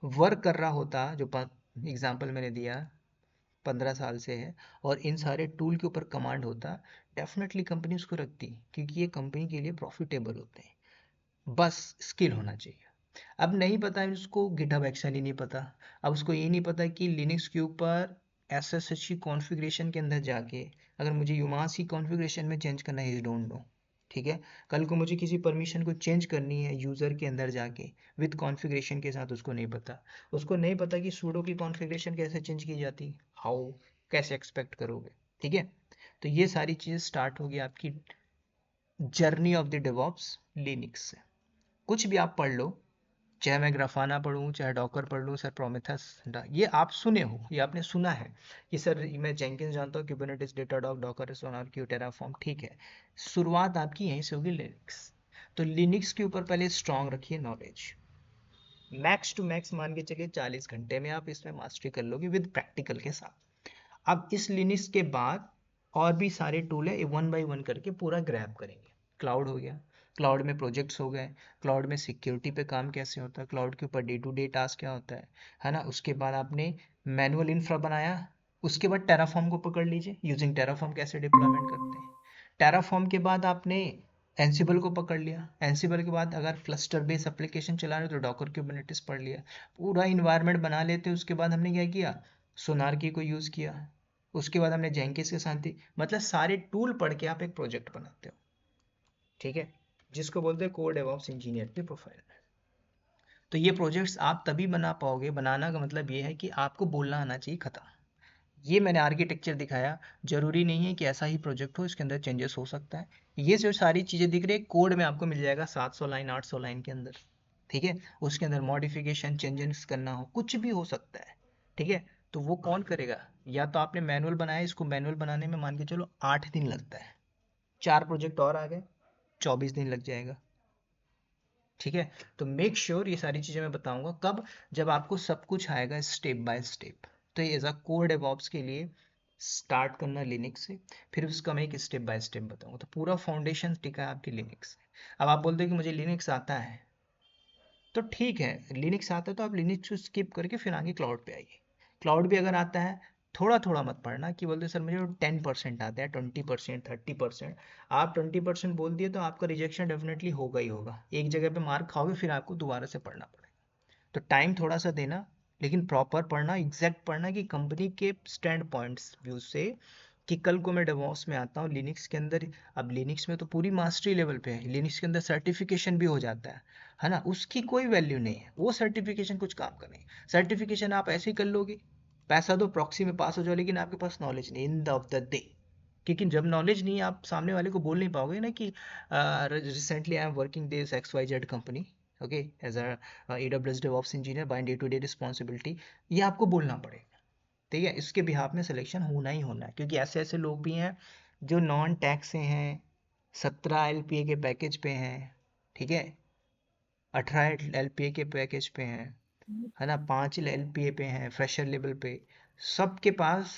वर्क कर रहा होता, जो एग्जाम्पल मैंने दिया 15 साल से है, और इन सारे टूल के ऊपर कमांड होता, डेफिनेटली कंपनी उसको रखती, क्योंकि ये कंपनी के लिए प्रॉफिटेबल होते हैं। बस स्किल होना चाहिए। अब नहीं पता है उसको, गिटहब एक्शन ही नहीं पता, अब उसको ये नहीं पता कि लिनक्स के ऊपर एसएसएच कॉन्फ़िगरेशन के अंदर जाके अगर मुझे यूमास की कॉन्फ़िगरेशन में चेंज करना है, डोंट नो। ठीक है, कल को मुझे किसी परमिशन को चेंज करनी है यूज़र के अंदर जाके विद कॉन्फ़िगरेशन के साथ, उसको नहीं पता। उसको नहीं पता कि सूडो की कॉन्फ़िगरेशन कैसे चेंज की जाती, हाउ, कैसे एक्सपेक्ट करोगे। ठीक है, तो ये सारी चीज़ें स्टार्ट होगी आपकी journey of the DevOps Linux से। कुछ भी आप पढ़ लो, चाहे मैं ग्राफाना पढ़ूँ, चाहे डॉकर पढ़ लूँ, सर प्रोमेथस, ये आप सुने हो, ये आपने सुना है कि सर मैं जेंकिंस जानता हूँ, कुबरनेटिस, डेटाडॉग, डॉकर, सोनार, क्यू, टेराफॉर्म। ठीक है, शुरुआत आपकी यहीं से होगी लिनक्स। तो लिनक्स के ऊपर पहले स्ट्रांग रखिए नॉलेज, मैक्स टू मैक्स मान के चलिए 40 घंटे में आप इसमें मास्टरी कर लोगे विद प्रैक्टिकल के साथ। अब इस लिनक्स के बाद और भी सारे टूल है, वन बाय वन करके पूरा ग्रैब करेंगे। क्लाउड हो गया, क्लाउड में प्रोजेक्ट्स हो गए, क्लाउड में सिक्योरिटी पे काम कैसे होता है, क्लाउड के ऊपर डे टू डे टास्क क्या होता है ना। उसके बाद आपने मैनुअल इंफ्रा बनाया, उसके बाद टेराफॉर्म को पकड़ लीजिए, यूजिंग टेराफॉर्म कैसे डिप्लॉयमेंट करते हैं। टेराफॉर्म के बाद आपने एंसिबल को पकड़ लिया, एंसिबल के बाद अगर क्लस्टर बेस्ड एप्लीकेशन चला रहे हो तो डॉकर क्यूबरनेटिस पढ़ लिया, पूरा इन्वायरमेंट बना लेते हैं। उसके बाद हमने क्या किया, सोनार को यूज़ किया, उसके बाद हमने जेंकिंस के साथ ही, मतलब सारे टूल पढ़ के आप एक प्रोजेक्ट बनाते हो। ठीक है, जिसको बोलते हैं कोर डेवऑप्स इंजीनियर की प्रोफाइल। तो ये प्रोजेक्ट्स आप तभी बना पाओगे, बनाना का मतलब ये है कि आपको बोलना आना चाहिए खत्म। ये मैंने आर्किटेक्चर दिखाया, जरूरी नहीं है कि ऐसा ही प्रोजेक्ट हो, इसके अंदर चेंजेस हो सकता है। ये जो सारी चीज़ें दिख रही है कोड में आपको मिल जाएगा 700 लाइन 800 लाइन के अंदर। ठीक है, उसके अंदर मॉडिफिकेशन चेंजेस करना हो, कुछ भी हो सकता है। ठीक है, तो वो कौन करेगा, या तो आपने मैनुअल बनाया, इसको मैनुअल बनाने में मान के चलो 8 दिन लगता है, 4 प्रोजेक्ट और आ गए, 24 दिन लग जाएगा। ठीक है, तो मेक श्योर ये सारी चीज़ें मैं बताऊंगा कब, जब आपको सब कुछ आएगा स्टेप बाय स्टेप। तो ये एज अ कोर डेवऑप्स के लिए स्टार्ट करना लिनक्स से, फिर उसका मैं एक स्टेप बाय स्टेप बताऊंगा। तो पूरा फाउंडेशन टिका है आपकी लिनक्स से। अब आप बोलते हो कि मुझे लिनक्स आता है, तो ठीक है, लिनक्स आता है तो आप लिनक्स को स्किप करके फिर आगे क्लाउड पे आइए। क्लाउड भी अगर आता है, थोड़ा थोड़ा मत पढ़ना कि बोलते सर मुझे 10% आता है, 20%, 30%। आप 20% बोल दिए तो आपका रिजेक्शन डेफिनेटली होगा ही होगा, एक जगह पे मार्क खाओगे, फिर आपको दोबारा से पढ़ना पड़ेगा। तो टाइम थोड़ा सा देना, लेकिन प्रॉपर पढ़ना, एग्जैक्ट पढ़ना कि कंपनी के स्टैंड पॉइंट्स व्यू से, कि कल को मैं डेवॉप्स में आता हूँ लिनक्स के अंदर। अब लिनक्स में तो पूरी मास्टरी लेवल पे है, लिनक्स के अंदर सर्टिफिकेशन भी हो जाता है ना, उसकी कोई वैल्यू नहीं है, वो सर्टिफिकेशन कुछ काम का नहीं। सर्टिफिकेशन आप ऐसे ही कर लोगे, पैसा दो, प्रॉक्सी में पास हो जाओ, लेकिन आपके पास नॉलेज नहीं in the of the day. क्योंकि जब नॉलेज नहीं है, आप सामने वाले को बोल नहीं पाओगे ना कि recently I am working this XYZ company, okay, as a AWS DevOps engineer by day to day responsibility, ये आपको बोलना पड़ेगा। ठीक है, इसके बिहाफ में सिलेक्शन होना ही होना है, क्योंकि ऐसे ऐसे लोग भी हैं जो नॉन टैक्स से हैं, 17 LPA के पैकेज पे हैं, ठीक है, 18 LPA के पैकेज पे हैं, है ना, 5 LPA पे हैं, फ्रेशर लेवल पे। सबके पास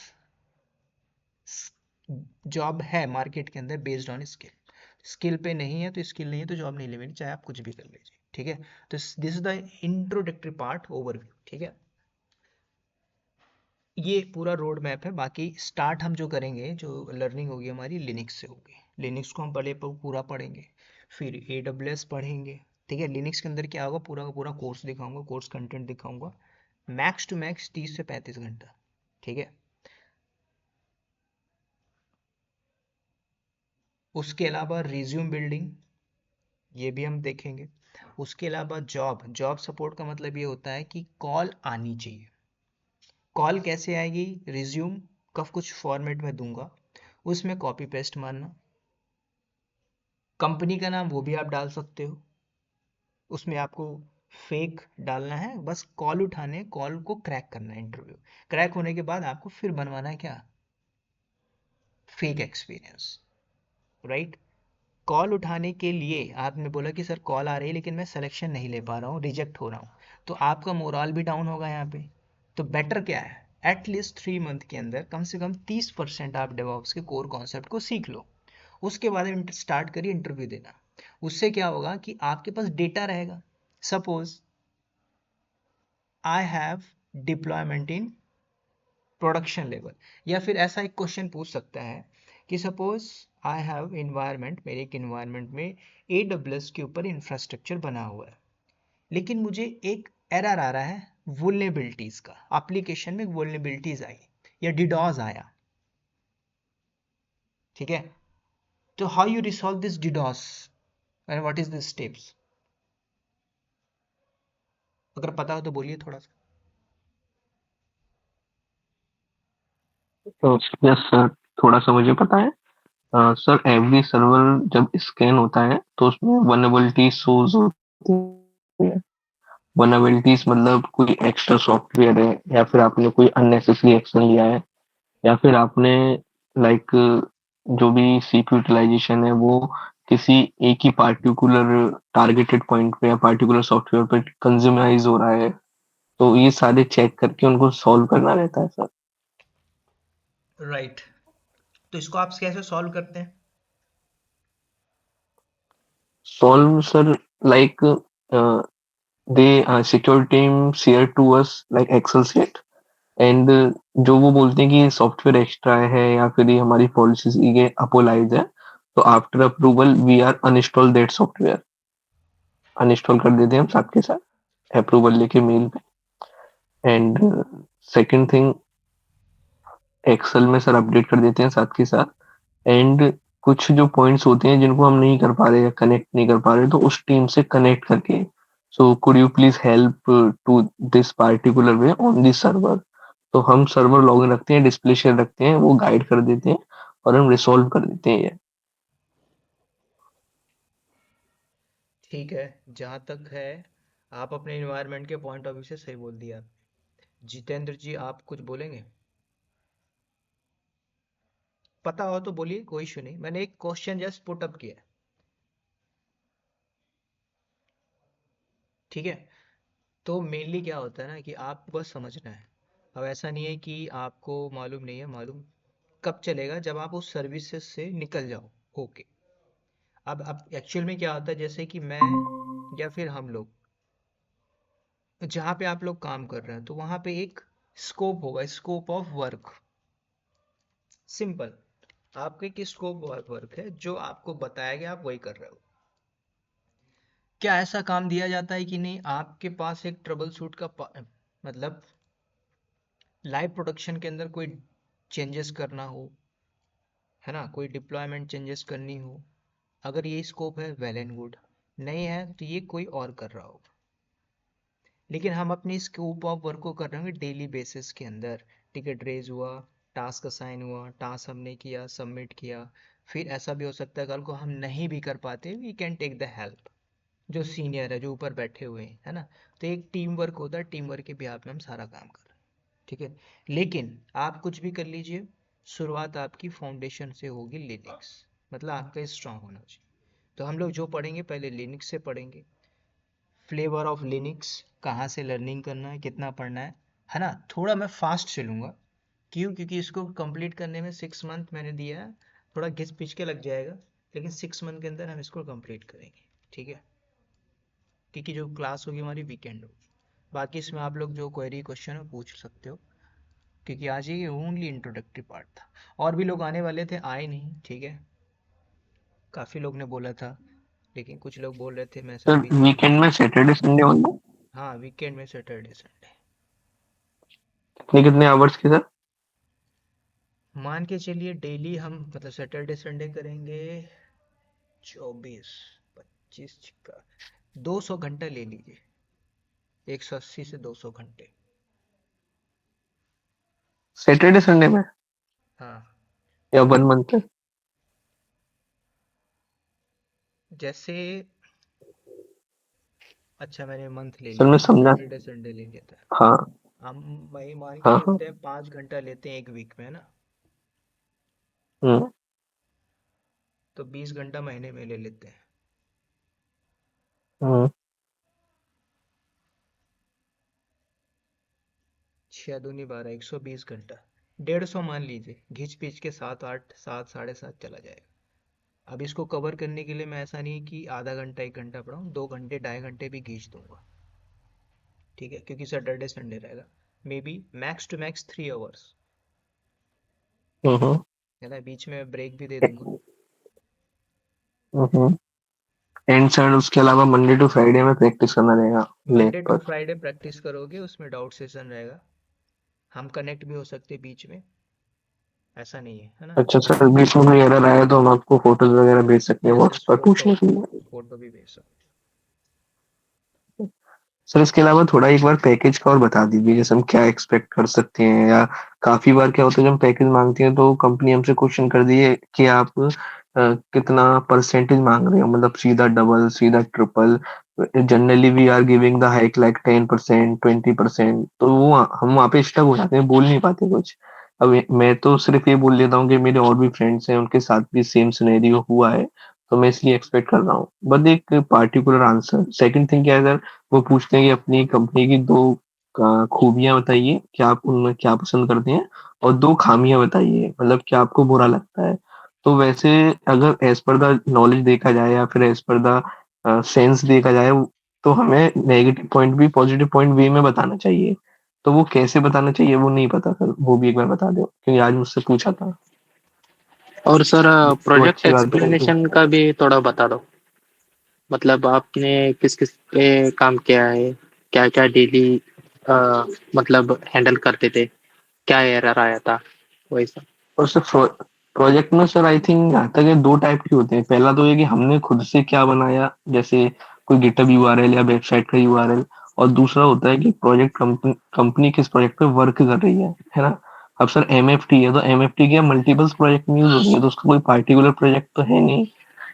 जॉब है मार्केट के अंदर बेस्ड ऑन स्किल। स्किल पे नहीं है तो स्किल नहीं है तो जॉब नहीं लेनी, चाहे आप कुछ भी कर लीजिए। ठीक है, तो this is the introductory part overview. ठीक है, ये पूरा रोड मैप है। बाकी स्टार्ट हम जो करेंगे, जो लर्निंग होगी हमारी लिनक्स से होगी, लिनक्स को हम पहले पूरा पढ़ेंगे, फिर AWS पढ़ेंगे। ठीक है, लिनक्स के अंदर क्या होगा, पूरा का पूरा कोर्स दिखाऊंगा, कोर्स कंटेंट दिखाऊंगा, मैक्स टू मैक्स 30 से 35 घंटा। ठीक है, उसके अलावा रिज्यूम बिल्डिंग, ये भी हम देखेंगे। उसके अलावा जॉब, जॉब सपोर्ट का मतलब ये होता है कि कॉल आनी चाहिए। कॉल कैसे आएगी, रिज्यूम का कुछ फॉर्मेट में दूंगा, उसमें कॉपी पेस्ट मारना, कंपनी का नाम वो भी आप डाल सकते हो, उसमें आपको फेक डालना है, बस कॉल उठाने, कॉल को क्रैक करना है, इंटरव्यू क्रैक होने के बाद आपको फिर बनवाना है क्या, फेक एक्सपीरियंस, राइट। कॉल उठाने के लिए आपने बोला कि सर कॉल आ रही है लेकिन मैं सिलेक्शन नहीं ले पा रहा हूँ, रिजेक्ट हो रहा हूँ, तो आपका मोराल भी डाउन होगा यहाँ पे। तो बेटर क्या है, एटलीस्ट 3 मंथ के अंदर कम से कम 30% आप डेवॉप्स के कोर कॉन्सेप्ट को सीख लो, उसके बाद स्टार्ट करिए इंटरव्यू देना। उससे क्या होगा कि आपके पास डेटा रहेगा। Suppose I have deployment in production level, या फिर ऐसा एक क्वेश्चन पूछ सकता है कि सपोज आई हैव इन्वायरमेंट, मेरे एक इन्वायरमेंट में AWS के ऊपर इंफ्रास्ट्रक्चर बना हुआ है, लेकिन मुझे एक एरर आ रहा है वुलनेबिलिटीज का, एप्लीकेशन में वुलनेबिलिटीज आई या डिडॉस आया, ठीक है। तो how you resolve this DDoS and what is the steps, अगर पता हो तो बोलिए थोड़ा सा। तो यस सर, थोड़ा सा मुझे पता है। सर एवरी सर्वर जब स्कैन होता है तो उसमें वनरेबिलिटी शोज होती है। वनरेबिलिटीज मतलब कोई एक्स्ट्रा सॉफ्टवेयर है, या फिर आपने कोई अननेसेसरी एक्शन लिया है, या फिर आपने लाइक जो भी सीपीयू यूटिलाइजेशन है वो किसी एक ही पार्टिकुलर टारगेटेड पॉइंट पे या पार्टिकुलर सॉफ्टवेयर पे कंज्यूमराइज हो रहा है। तो ये सारे चेक करके उनको सॉल्व करना रहता है सर। राइट, तो इसको आप कैसे सॉल्व करते हैं। Solve sir, like they secure team share to us like excel sheet, and जो वो बोलते हैं कि ये सॉफ्टवेयर एक्स्ट्रा है या फिर ये हमारी पॉलिसी के अपोलाइज है, तो after approval we are uninstall that software, uninstall कर देते हैं हम साथ के साथ अप्रूवल लेके मेल पे। एंड सेकंड थिंग, एक्सेल में सर अपडेट कर देते हैं साथ के साथ। एंड कुछ जो पॉइंट्स होते हैं जिनको हम नहीं कर पा रहे या कनेक्ट नहीं कर पा रहे, तो उस टीम से कनेक्ट करके, so could you please help to this particular way on this server, तो हम सर्वर लॉगिन रखते हैं, डिस्प्ले शेयर रखते हैं, वो गाइड कर देते हैं और हम रिसॉल्व कर देते हैं ये। ठीक है, जहाँ तक है आप अपने इन्वायरमेंट के पॉइंट ऑफ व्यू से सही बोल दिया। जितेंद्र जी आप कुछ बोलेंगे, पता हो तो बोलिए, कोई इशू नहीं, मैंने एक क्वेश्चन जस्ट पुट अप किया है, ठीक है। तो मेनली क्या होता है ना कि आपको बस समझना है। अब ऐसा नहीं है कि आपको मालूम नहीं है, मालूम कब चलेगा, जब आप उस सर्विसेज से निकल जाओ। ओके, अब एक्चुअल में क्या होता है, जैसे कि मैं या फिर हम लोग जहाँ पे आप लोग काम कर रहे हैं, तो वहाँ पे एक स्कोप होगा, स्कोप ऑफ वर्क, सिंपल। आपके किस स्कोप ऑफ वर्क है जो आपको बताया गया, आप वही कर रहे हो। क्या ऐसा काम दिया जाता है कि नहीं, आपके पास एक ट्रबल शूट का मतलब लाइव प्रोडक्शन के अंदर कोई चेंजेस करना हो, है ना, कोई डिप्लॉयमेंट चेंजेस करनी हो, अगर ये स्कोप है वेल एंड गुड, नहीं है तो ये कोई और कर रहा होगा। लेकिन हम अपनी स्कोप ऑफ वर्क को कर रहे होंगे डेली बेसिस के अंदर, टिकट रेज हुआ, टास्क असाइन हुआ, टास्क हमने किया, सबमिट किया, फिर ऐसा भी हो सकता है कल को हम नहीं भी कर पाते, we can take the help, जो सीनियर है, जो ऊपर बैठे हुए हैं, है ना। तो एक टीम वर्क होता है, टीम वर्क के बिहाफ में हम सारा काम कर रहे हैं, ठीक है। लेकिन आप कुछ भी कर लीजिए, शुरुआत आपकी फाउंडेशन से होगी लिनक्स, मतलब आपका स्ट्रांग होना चाहिए। तो हम लोग जो पढ़ेंगे पहले लिनक्स से पढ़ेंगे, फ्लेवर ऑफ लिनक्स, कहाँ से लर्निंग करना है, कितना पढ़ना है ना। थोड़ा मैं फास्ट चलूँगा, क्यों, क्योंकि इसको कंप्लीट करने में 6 मंथ मैंने दिया है, थोड़ा घिस पिच के लग जाएगा, लेकिन 6 मंथ के अंदर हम इसको कंप्लीट करेंगे, ठीक है। क्योंकि जो क्लास होगी हमारी वीकेंड होगी, बाकी इसमें आप लोग जो क्वेरी क्वेश्चन है पूछ सकते हो, क्योंकि आज ये ओनली इंट्रोडक्टरी पार्ट था। और भी लोग आने वाले थे, आए नहीं, ठीक है। काफ़ी लोग ने बोला था, लेकिन कुछ लोग बोल रहे थे मैसेज सर भी किए थे। वीकेंड में सैटरडे संडे होंगे? हाँ, वीकेंड में सैटरडे संडे। कितने कितने आवर्स के सर? मान के चलिए डेली हम मतलब सैटरडे संडे करेंगे 24, 25 छिक्का 200 घंटा ले लीजिए, 180 से 200 घंटे। सैटरडे संडे में हाँ, या 1 मंथ? जैसे अच्छा मैंने मंथ ले सर लिया मैं है, समझा। सैटरडे संडे ले लिया था। हाँ हम वही मान के हाँ हाँ। चलते हैं 5 घंटा लेते हैं एक वीक में, है ना? हम्म तो 20 घंटा महीने में ले लेते हैं। हम्म 6 दूनी 12, 120 घंटा। 150 मान लीजिए, घिंच पिच के 7 8 7 साढ़े 7 चला जाएगा। अब इसको कवर करने के लिए मैं ऐसा नहीं कि आधा घंटा 1 घंटा पढ़ाऊँ, 2 घंटे 2.5 घंटे भी खींच दूंगा। ठीक है, क्योंकि सैटरडे संडे रहेगा। Maybe max to max 3 hours, hmm है ना? बीच में ब्रेक भी दे दूंगा। हम्म एंड सर उसके अलावा मंडे टू फ्राइडे में प्रैक्टिस करना रहेगा लेग मंडे टू पर। फ्राइडे प्रैक्टिस करोगे, उसमें डाउट सेशन रहेगा। हम कनेक्ट भी हो सकते हैं बीच में, ऐसा नहीं है ना? अच्छा सर, बीच में कोई एरर आया तो हम आपको फोटोज वगैरह भेज सकते हैं यस यस, व्हाट्सएप पर फोटो, पूछने के लिए। फोटो भी भेज सकते सर इसके अलावा थोड़ा एक बार पैकेज का और बता दीजिए, जैसे हम क्या एक्सपेक्ट कर सकते हैं, या काफी बार क्या होता है जब हम पैकेज मांगते हैं तो कंपनी हमसे क्वेश्चन कर दी है कि आप कितना परसेंटेज मांग रहे हो, मतलब सीधा डबल सीधा triple. Generally we are giving the hike like 10%, 20%, तो वो हम वहाँ पे स्टक हो जाते हैं, बोल नहीं पाते कुछ। अब मैं तो सिर्फ ये बोल देता हूँ कि मेरे और भी फ्रेंड्स हैं, उनके साथ भी सेम सिनेरियो हुआ है, तो मैं इसलिए एक्सपेक्ट कर रहा हूँ बस एक पार्टिकुलर आंसर। सेकंड थिंग क्या है सर, वो पूछते हैं कि अपनी कंपनी की दो खूबियां बताइए, क्या आप उनमें क्या पसंद करते हैं, और दो खामियां बताइए, मतलब क्या आपको बुरा लगता है। तो वैसे अगर एज पर द नॉलेज देखा जाए या फिर एज पर द सेंस देखा जाए, तो हमें नेगेटिव पॉइंट भी पॉजिटिव पॉइंट वे में बताना चाहिए। तो वो कैसे बताना चाहिए वो नहीं पता सर, वो भी एक बार बता दो क्योंकि आज मुझसे पूछा था। और सर तो प्रोजेक्ट अच्छी बात रहेगी। एक्सप्लेनेशन का भी थोड़ा बता दो। मतलब आपने किस किस पे काम किया है, क्या क्या डेली मतलब हैंडल करते थे, क्या एरर आया था, वही सब। और सर प्रोजेक्ट में सर आई थिंक यहाँ तक है दो टाइप के होते हैं। पहला तो ये कि हमने खुद से क्या बनाया, जैसे कोई गिटहब यूआरएल या वेबसाइट का यूआरएल। और दूसरा होता है कि प्रोजेक्ट कंपनी किस प्रोजेक्ट पे वर्क कर रही है ना। अब सर एमएफटी है तो एमएफटी के मल्टीपल प्रोजेक्ट में यूज होती है, तो उसका कोई पार्टिकुलर प्रोजेक्ट तो है नहीं,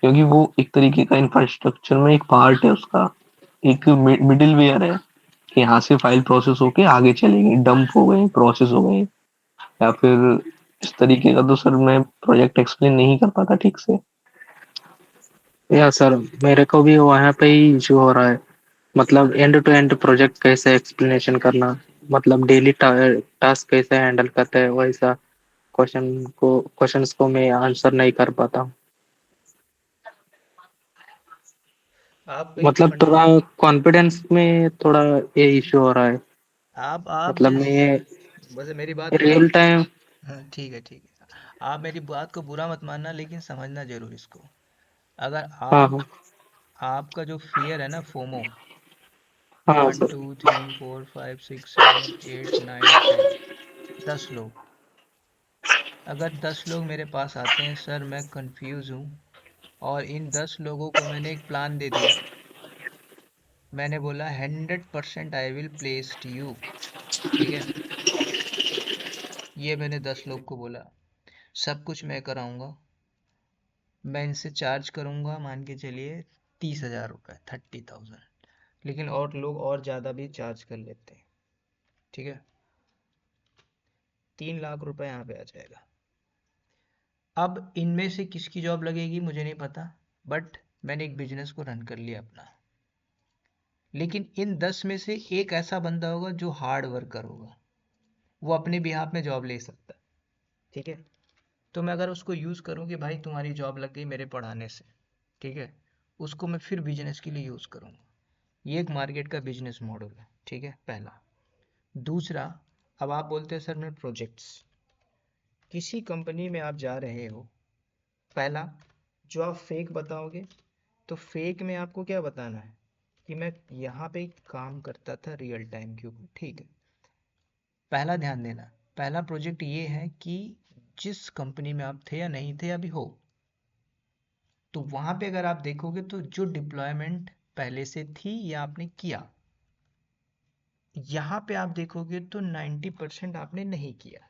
क्योंकि वो एक तरीके का इंफ्रास्ट्रक्चर में एक पार्ट है उसका, एक मिडिल वेयर है कि यहाँ से फाइल प्रोसेस होके आगे चलेगी, डंप हो गई, प्रोसेस हो गई, या फिर इस तरीके का। तो सर मैं प्रोजेक्ट एक्सप्लेन नहीं कर पाता ठीक से। या सर मेरे को भी वहाँ पे ही इशू हो रहा है। मतलब एंड टू एंड प्रोजेक्ट कैसे एक्सप्लेनेशन करना, मतलब डेली टास्क कैसे हैंडल करते हैं, वैसा क्वेश्चंस को मैं आंसर नहीं कर पाता हूँ। हैं। आप एक मतलब फंड थोड़ा कॉन्फिडेंस में थोड़ा ये इशू हो रहा है। आप मतलब जिस मैं वैसे मेरी बात बुरा, रियल टाइम। हाँ ठीक है ठीक है, आप मेरी बात को बुरा मत मानना, लेकिन समझना जरूर इसको। अगर हाँ आप हाँ आपका जो फियर है ना, फोमो, हाँ one sir. Two three four five six seven eight nine 10, 10 लोग, अगर 10 लोग मेरे पास आते हैं, सर मैं कंफ्यूज हूँ, और इन 10 लोगों को मैंने एक प्लान दे दिया, मैंने बोला 100% आई विल प्लेस्ड यू, ठीक है? ये मैंने 10 लोग को बोला, सब कुछ मैं कराऊंगा, मैं इनसे चार्ज करूंगा, मान के चलिए 30,000 रुपये, 30,000। लेकिन और लोग और ज़्यादा भी चार्ज कर लेते हैं, ठीक है? 3 लाख रुपए यहाँ पे आ जाएगा। अब इनमें से किसकी जॉब लगेगी मुझे नहीं पता, बट मैंने एक बिजनेस को रन कर लिया अपना। लेकिन इन 10 में से एक ऐसा बंदा होगा जो हार्ड वर्कर होगा, वो अपने बिहाफ में जॉब ले सकता है, ठीक है? तो मैं अगर उसको यूज़ करूँ कि भाई तुम्हारी जॉब लग गई मेरे पढ़ाने से, ठीक है, उसको मैं फिर बिजनेस के लिए यूज़ करूँगा। ये एक मार्केट का बिजनेस मॉडल है, ठीक है, पहला। दूसरा, अब आप बोलते हैं सर मैं प्रोजेक्ट्स, किसी कंपनी में आप जा रहे हो, पहला, जो आप फेक बताओगे, तो फेक में आपको क्या बताना है कि मैं यहाँ पे काम करता था रियल टाइम के ऊपर, ठीक है? पहला ध्यान देना, पहला प्रोजेक्ट ये है कि जिस कंपनी में आप थे या नहीं थे अभी हो, तो वहाँ पे अगर आप देखोगे तो जो डिप्लॉयमेंट पहले से थी या आपने किया, यहाँ पे आप देखोगे तो 90% आपने नहीं किया,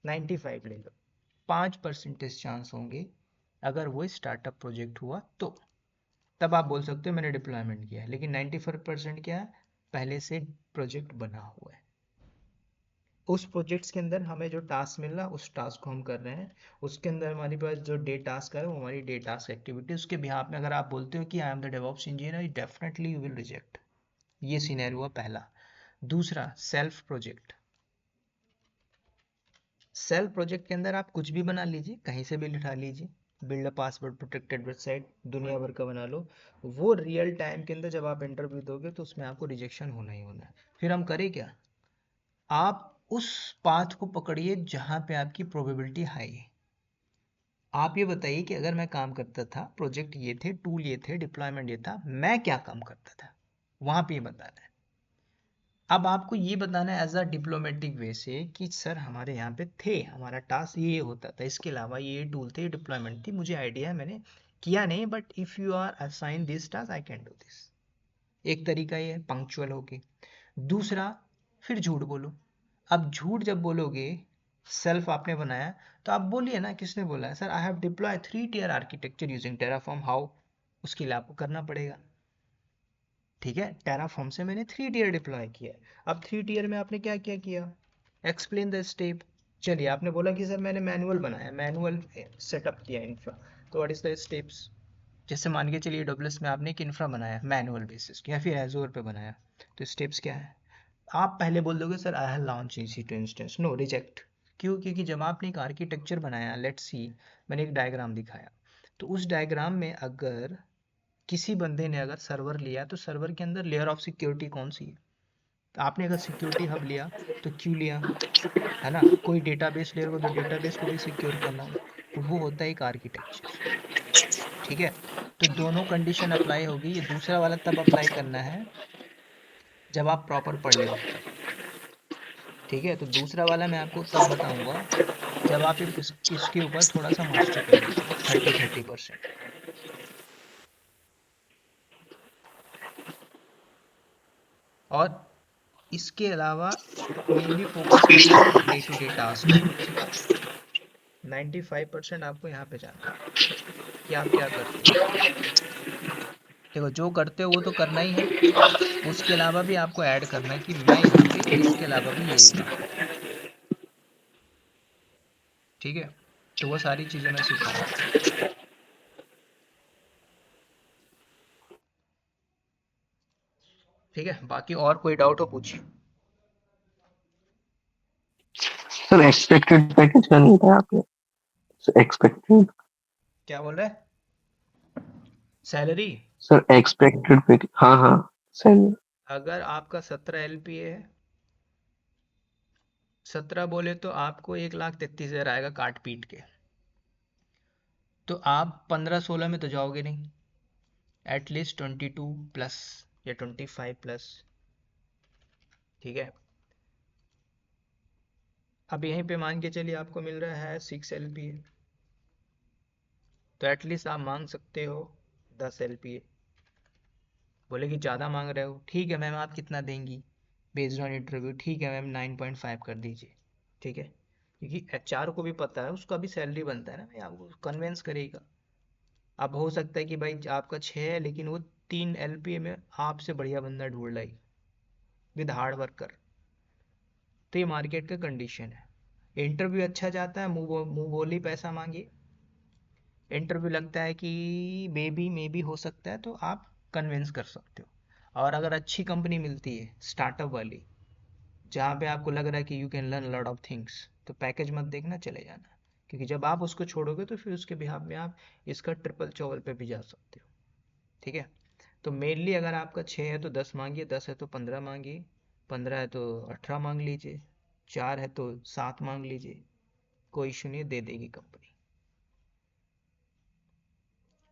95 ले लो, 5% चांस होंगे अगर वो स्टार्टअप प्रोजेक्ट हुआ तो। तब आप बोल सकते हो मैंने डिप्लॉयमेंट किया है। लेकिन 95% क्या है, पहले से प्रोजेक्ट बना हुआ है। उस प्रोजेक्ट्स के अंदर हमें जो टास्क मिल रहा है उस टास्क को हम कर रहे हैं, उसके अंदर हमारे पास जो डे टास्क है वो हमारी डे टास्क एक्टिविटी, उसके बिहाफ में अगर आप बोलते हो कि I am the DevOps engineer, definitely you will reject. ये सिनेरियो हुआ पहला। दूसरा, सेल्फ प्रोजेक्ट। सेल्फ प्रोजेक्ट के अंदर आप कुछ भी बना लीजिए, कहीं से भी लिखा लीजिए, build a password protected website, दुनिया भर का बना लो। वो रियल टाइम के अंदर जब आप इंटरव्यू दोगे तो उसमें आपको रिजेक्शन होना ही होना है। फिर हम करें क्या, आप उस पाथ को पकड़िए जहां पे आपकी प्रोबेबिलिटी हाई है। आप ये बताइए कि अगर मैं काम करता था, प्रोजेक्ट ये थे, टूल ये थे, डिप्लॉयमेंट ये था, मैं क्या काम करता था, वहां पे ये बताना है। अब आपको ये बताना है एज अ डिप्लोमेटिक वे से कि सर हमारे यहाँ पे थे, हमारा टास्क ये होता था, इसके अलावा ये टूल थे, ये डिप्लॉयमेंट थी, मुझे आइडिया है, मैंने किया नहीं, but if you are assign this task I can do this. एक तरीका ये पंक्चुअल होके। दूसरा, फिर झूठ बोलो। अब झूठ जब बोलोगे, सेल्फ आपने बनाया, तो आप बोलिए ना, किसने बोला है, sir I have deploy 3 tier architecture using Terraform, how. उसके लिए आपको करना पड़ेगा, ठीक है, टेराफॉर्म से मैंने 3 tier डिप्लॉय किया है। अब 3 tier में आपने क्या क्या किया, एक्सप्लेन द स्टेप। चलिए, आपने बोला कि सर मैंने मैनुअल बनाया, मैनुअल सेटअप किया इंफ्रा, तो व्हाट इज द स्टेप्स। जैसे मान के चलिए डब्ल्यूएस में आपने एक इंफ्रा बनाया मैनुअल बेसिस या फिर एजोर पे बनाया, तो स्टेप्स क्या है। आप पहले बोल दोगे sir I have launch EC2 instance, no, reject. क्यों, क्योंकि जब आपने एक आर्किटेक्चर बनाया, लेट्स सी, मैंने एक डायग्राम दिखाया, तो उस डायग्राम में अगर किसी बंदे ने अगर सर्वर लिया, तो सर्वर के अंदर लेयर ऑफ सिक्योरिटी कौन सी है। तो आपने अगर सिक्योरिटी हब लिया, तो क्यों लिया, है ना, कोई डेटाबेस लेयर को, तो डेटाबेस को भी सिक्योर करना है, तो वो होता है एक आर्किटेक्चर, ठीक है। तो दोनों कंडीशन अप्लाई होगी। ये दूसरा वाला तब अप्लाई करना है जब आप प्रॉपर पढ़ लोगे तब, ठीक है। तो दूसरा वाला मैं आपको तब बताऊंगा जब आप इसके ऊपर थोड़ा सा मास्टर कर लोगे, 30% और इसके अलावा मेनली फोकस करिए आप डे टू डे टास्क के ऊपर। 95% आपको यहाँ पे जाना है कि आप क्या करते हो। देखो, जो करते हो वो तो करना ही है, उसके अलावा भी आपको ऐड करना है कि मैं यहाँ पे इसके अलावा भी ये काम करता हूँ, ठीक है। तो वो सारी चीज़ें मैं सिखाऊंगा, ठीक है। बाकी और कोई डाउट हो पूछिए। सर एक्सपेक्टेड पैकेज का नहीं था आपने, एक्सपेक्टेड। क्या बोल रहे हैं, सैलरी। सर एक्सपेक्टेड पैकेज, हाँ हाँ, सर। अगर आपका 17 LPA है, 17 बोले तो आपको 1,33,000 आएगा काट पीट के, तो आप 15-16 में तो जाओगे नहीं, एटलीस्ट 22+ या 25+, ठीक है। अब यहीं पे मान के चलिए आपको मिल रहा है 6 LPA, तो एटलीस्ट आप मांग सकते हो 10 LPA। बोले कि ज़्यादा मांग रहे हो, ठीक है मैम, आप कितना देंगी बेस्ड ऑन इंटरव्यू, ठीक है मैम 9.5 कर दीजिए, ठीक है। क्योंकि HR को भी पता है, उसका भी सैलरी बनता है ना भाई, आपको कन्वेंस करेगा। अब हो सकता है कि भाई आपका 6 है, लेकिन वो 3 LPA में आपसे बढ़िया बंदा ढूंढ लाई विद हार्ड वर्कर। तो ये मार्केट का कंडीशन है। इंटरव्यू अच्छा जाता है, मुंह बोली पैसा मांगिए। इंटरव्यू लगता है कि मे बी हो सकता है, तो आप कन्विंस कर सकते हो। और अगर अच्छी कंपनी मिलती है स्टार्टअप वाली, जहाँ पे आपको लग रहा है कि you can learn lot of things, तो पैकेज मत देखना, चले जाना। क्योंकि जब आप उसको छोड़ोगे तो फिर उसके बिहाफ में आप इसका ट्रिपल चौवल पे भी जा सकते हो, ठीक है। तो मेनली अगर आपका 6 है तो 10 मांगिए, 10 है तो 15 मांगिए, 15 है तो 18 मांग लीजिए, 4 है तो 7 मांग लीजिए, कोई इशू नहीं, दे देगी कंपनी।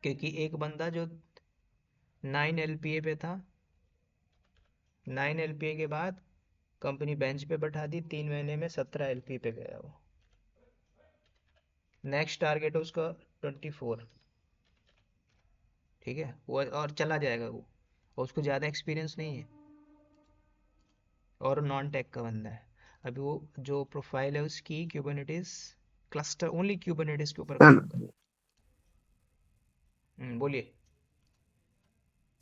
क्योंकि एक बंदा जो 9 LPA पे था, 9 LPA के बाद कंपनी बेंच पे बैठा दी, 3 महीने में 17 LPA पे गया वो। नेक्स्ट टारगेट है उसका 24, ठीक है, वो और चला जाएगा वो, और उसको ज़्यादा एक्सपीरियंस नहीं है, और नॉन टेक का बंदा है। अभी वो जो प्रोफाइल है उसकी क्यूबरनेटिस क्लस्टर, ओनली क्यूबरनेटिस के ऊपर सर काम कर। बोलिए।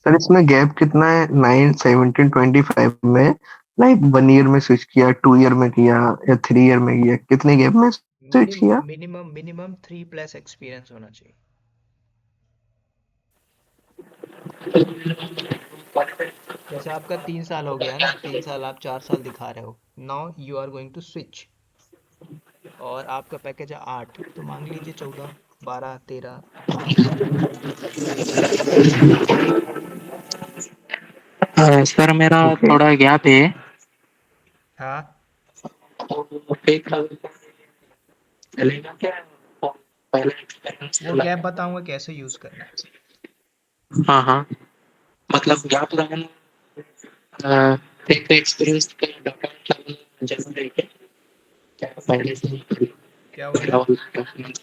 सर इसमें गैप कितना है? 9 17 25 में, लाइक 1 ईयर में स्विच किया, 2 ईयर में किया या 3 ईयर में किया, कितने गैप में स्विच किया? मिनिमम 3+ एक्सपीरियंस होना चाहिए। जैसे आपका 3 साल हो गया है ना, 3 साल, आप 4 साल दिखा रहे हो, now you are going to switch, और आपका पैकेज है 8, तो मान लीजिए 14, 12, 13, सर मेरा ओके। थोड़ा गैप है। हाँ। तो एक साल चलेगा क्या? पहले एक्सपीरियंस वो गैप बताऊंगा कैसे यूज करना है। हाँ हाँ, मतलब गैप लगाना, एक एक्सपीरियंस के डॉक्यूमेंट लगाना जरूरी है क्या? क्या पहले से ही क्या पहला बोला? वाला डॉक्यूमेंट,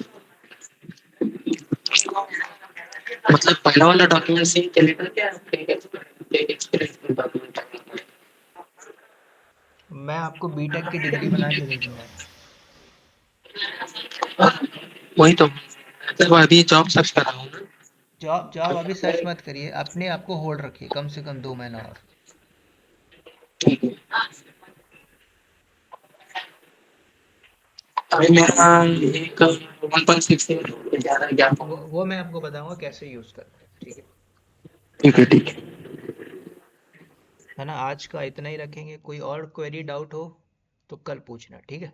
मतलब पहला वाला डॉक्यूमेंट से ही चलेगा क्या? एक एक्सपीरियंस के डॉक्यूमेंट मैं आपको बीटेक की डिग्री बना के दे दूंगा। वही तो, मतलब अभी जॉब सर्च कर रहा हूँ ना। जॉब जॉब अभी सर्च मत करिए, अपने आप को होल्ड रखिए कम से कम 2 महीना और। ठीक है, अभी मेरा एक 1.6 ज्यादा गैप हो। वो मैं आपको बताऊंगा कैसे यूज करना है, ठीक है? ठीक है ठीक है। है ना, आज का इतना ही रखेंगे, कोई और क्वेरी डाउट हो तो कल पूछना, ठीक है?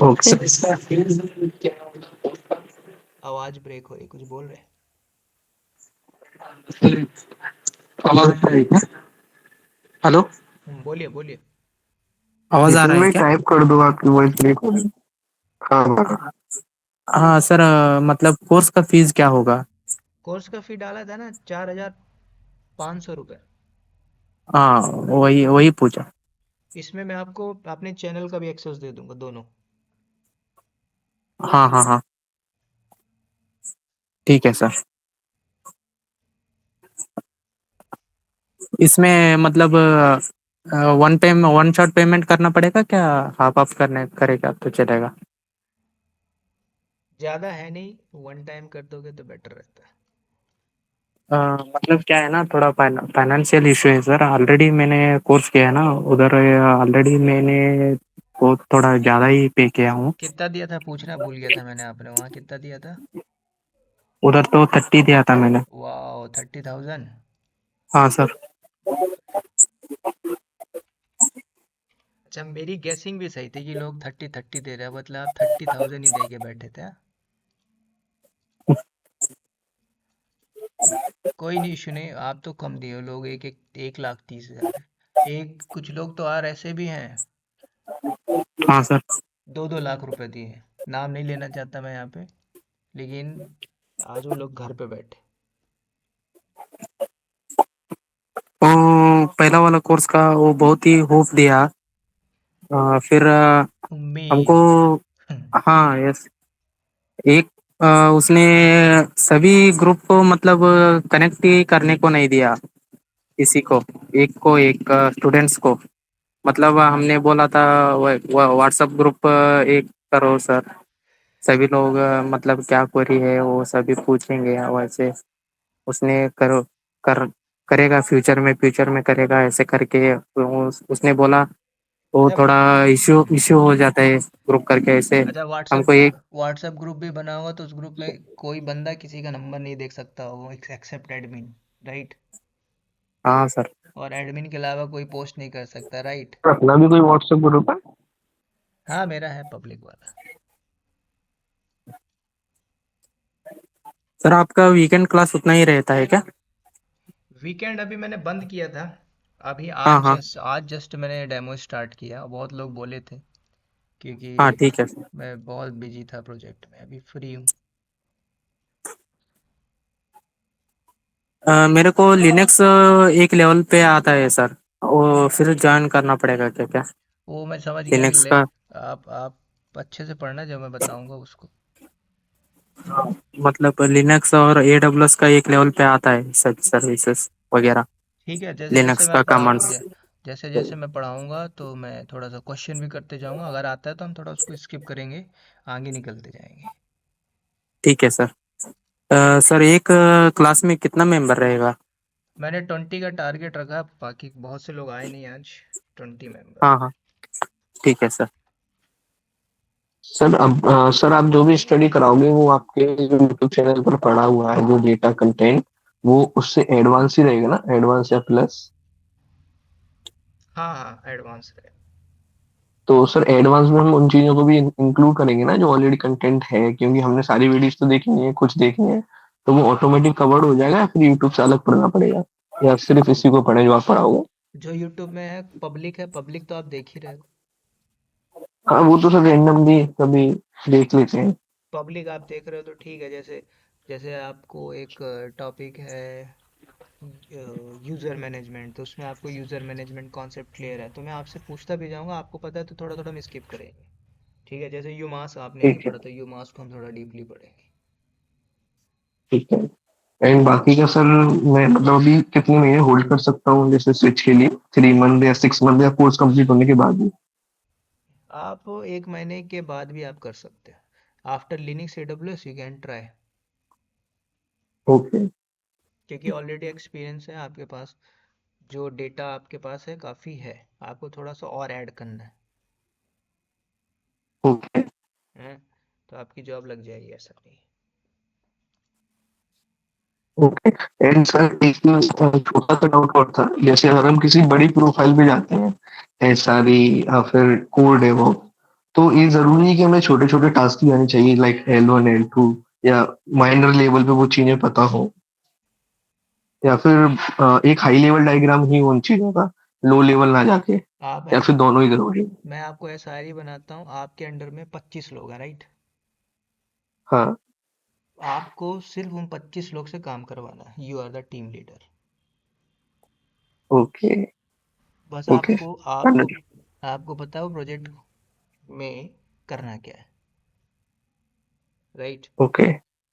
ओके सर, इसका फीस क्या होगा? आवाज ब्रेक हो रही, कुछ बोल रहे? आवाज आ रही है क्या? हेलो, बोलिए बोलिए। आवाज आ किचन रहा है में क्या? टाइप कर दो, आपकी वॉइस ब्रेक हो रही। हाँ हाँ। हाँ सर, मतलब कोर्स का फीस क्या होगा? कोर्स का फी डाला था ना, 4,500 रुपये। हाँ, वही वही पूछा। इसमें मैं आपको अपने चैनल का भी एक्सेस दे दूंगा, दोनों। हाँ हाँ हाँ, ठीक है सर। इसमें मतलब वन शॉट पेमेंट करना पड़ेगा क्या? हाफ हाफ करने करेगा तो चलेगा? ज़्यादा है नहीं, वन टाइम कर दोगे तो बेटर रहता है। मतलब क्या है ना, थोड़ा फाइनेंशियल इशू है सर। ऑलरेडी मैंने कोर्स किया है ना उधर, ऑलरेडी मैंने वो थोड़ा ज़्यादा ही पे किया हूँ। कितना दिया था पूछना भूल गया था मैंने, आपने वहाँ कितना दिया था? उधर तो 30 दिया था मैंने। वाह, 30,000। हाँ सर। अच्छा, मेरी गेसिंग भी सही थी कि लोग 30 दे रहे हैं, मतलब आप 30,000 ही दे के बैठे थे, हाँ? कोई नहीं, इशू नहीं, आप तो कम दिए हो, लोग 1,30,000 है। कुछ लोग तो और ऐसे भी हैं, हाँ सर। 2-2 लाख रुपए दिए हैं। नाम नहीं लेना चाहता मैं यहाँ पे, लेकिन आज वो लोग घर पे बैठे। वो पहला वाला कोर्स का वो बहुत ही होप दिया। फिर हमको, उम्मीद। हाँ यस, एक उसने सभी ग्रुप को मतलब कनेक्ट ही करने को नहीं दिया किसी को एक स्टूडेंट्स को। मतलब हमने बोला था व्हाट्सएप ग्रुप एक करो सर, सभी लोग मतलब क्या क्वेरी है वो सभी पूछेंगे वैसे। उसने करो कर करेगा फ्यूचर में करेगा ऐसे करके। उसने बोला वो अच्छा थोड़ा इश्यू इश्यू हो जाता है ग्रुप करके ऐसे। अच्छा, हमको व्हाट्सएप एक, व्हाट्सएप ग्रुप भी बना होगा तो उस ग्रुप में कोई बंदा किसी का नंबर नहीं देख सकता, वो एक्सेप्ट एडमिन, राइट? हाँ सर। और एडमिन के अलावा कोई पोस्ट नहीं कर सकता, राइट? अपना भी कोई व्हाट्सएप ग्रुप है? हाँ, मेरा है पब्लिक वाला। सर आपका वीकेंड क्लास उतना ही रहता है क्या? वीकेंड अभी मैंने बंद किया था। अभी हाँ हाँ आज जस्ट मैंने डेमो स्टार्ट किया, बहुत लोग बोले थे, हाँ, क्योंकि ठीक है सर। मैं बहुत बिजी था प्रोजेक्ट में, अभी फ्री हूँ। मेरे को लिनक्स एक लेवल पे आता है सर, वो फिर ज्वाइन करना पड़ेगा क्या क्या? वो मैं समझ गया लिनक्स का आप अच्छे से पढ़ना, जब मैं बताऊंगा उसको। मतलब लिनक्स और AWS का एक लेवल पे आता है सब सर्विसेज वगैरह, ठीक है, लिनक्स का कमांड्स। जैसे जैसे मैं पढ़ाऊंगा तो मैं थोड़ा सा क्वेश्चन भी करते जाऊंगा, अगर आता है तो हम थोड़ा उसको स्किप करेंगे, आगे निकलते जाएंगे। ठीक है सर। सर एक क्लास में कितना मेंबर रहेगा? मैंने 20 का टारगेट रखा, बाकी बहुत से लोग आए नहीं आज। 20 मेंबर। हाँ हाँ, ठीक है सर। सर आप जो भी स्टडी कराओगे वो आपके यूट्यूब चैनल पर पड़ा हुआ है, जो डेटा कंटेंट, वो उससे एडवांस ही रहेगा ना, एडवांस या प्लस? हाँ हाँ, एडवांस है। तो सर एडवांस में हम उन चीजों को भी इंक्लूड करेंगे ना जो ऑलरेडी कंटेंट है, क्योंकि हमने सारी वीडियोस तो देखी नहीं है, कुछ देखी है, तो वो ऑटोमेटिक कवर्ड हो जाएगा या फिर यूट्यूब से अलग पढ़ना पड़ेगा, या सिर्फ इसी को पढ़े जो आप पढ़ाओगे? जो यूट्यूब में है, पब्लिक तो आप देख ही रहे हो। हाँ वो तो सर रैंडमली कभी देख लेते हैं। पब्लिक आप देख रहे हो तो ठीक है। जैसे जैसे आपको एक टॉपिक है यूज़र मैनेजमेंट, तो उसमें आपको यूज़र मैनेजमेंट कॉन्सेप्ट क्लियर है तो मैं आपसे पूछता भी जाऊंगा, आपको पता है तो थोड़ा थोड़ा हम स्किप करेंगे। ठीक है, जैसे यूमास आपने नहीं ठीक है। पढ़ा तो यूमास को हम थोड़ा डीपली पढ़ेंगे। ठीक है। एंड बाकी का सर, मैं मतलब अभी कितने महीने होल्ड कर सकता हूँ जैसे स्विच के लिए, 3 मंथ या 6 मंथ, या कोर्स कंप्लीट होने के बाद भी? आप 1 महीने के बाद भी आप कर सकते हैं। After Linux AWS you can try, okay. क्योंकि ऑलरेडी एक्सपीरियंस है आपके पास। जो डेटा आपके पास है काफ़ी है, आपको थोड़ा सा और ऐड करना ओके। है, तो आपकी जॉब लग जाएगी, ऐसा नहीं है। ओके। एंड सर एक छोटा सा डाउट और था, जैसे अगर हम किसी बड़ी प्रोफाइल पे जाते हैं, SRE या फिर कोर डेवऑप्स, तो ये जरूरी है कि हमें छोटे छोटे टास्क ही आने चाहिए, लाइक L1 L2, या माइनर लेवल पे वो चीजें पता हो, या फिर एक हाई लेवल डायग्राम ही हो उन चीजों का, लो लेवल ना जाके, आप या ऐस फिर दोनों ही जरूरी है? मैं आपको SRE बनाता हूँ, आपके अंडर में 25 लोग हैं, राइट? हाँ। आपको सिर्फ उन 25 लोग से काम करवाना है, you are the team leader. Okay. बस ओके। आपको आपको आपको पता हो प्रोजेक्ट में करना क्या है, राइट? ओके।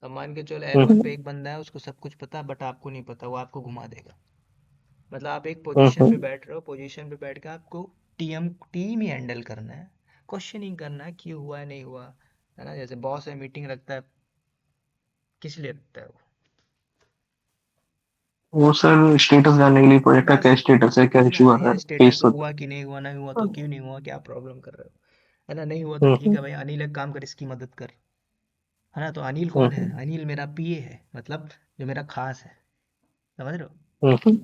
अब मान के चलो L1 पे एक बंदा है, उसको सब कुछ पता है बट आपको नहीं पता, वो आपको घुमा देगा। मतलब आप एक पोजीशन पे बैठ रहे हो, पोजीशन पे बैठ के आपको टीम टीम ही हैंडल करना है। क्वेश्चनिंग करना है, क्यों हुआ नहीं हुआ, है ना? जैसे बॉस है, मीटिंग रखता है, किस लिए रखता है वो? वो सर स्टेटस जानने के लिए, प्रोजेक्ट का बस क्या स्टेटस है, क्या बस इशू आ रहा ये है, स्टेटस फेस होता हुआ कि नहीं हुआ, नहीं हुआ है। तो क्यों नहीं हुआ, क्या प्रॉब्लम कर रहे हो, है ना? नहीं हुआ तो ठीक हम्म। है भाई, अनिल एक काम कर, इसकी मदद कर, है ना? तो अनिल कौन है? हम्म। अनिल मेरा PA है, मतलब जो मेरा खास है, समझ रहे हो? हम्म।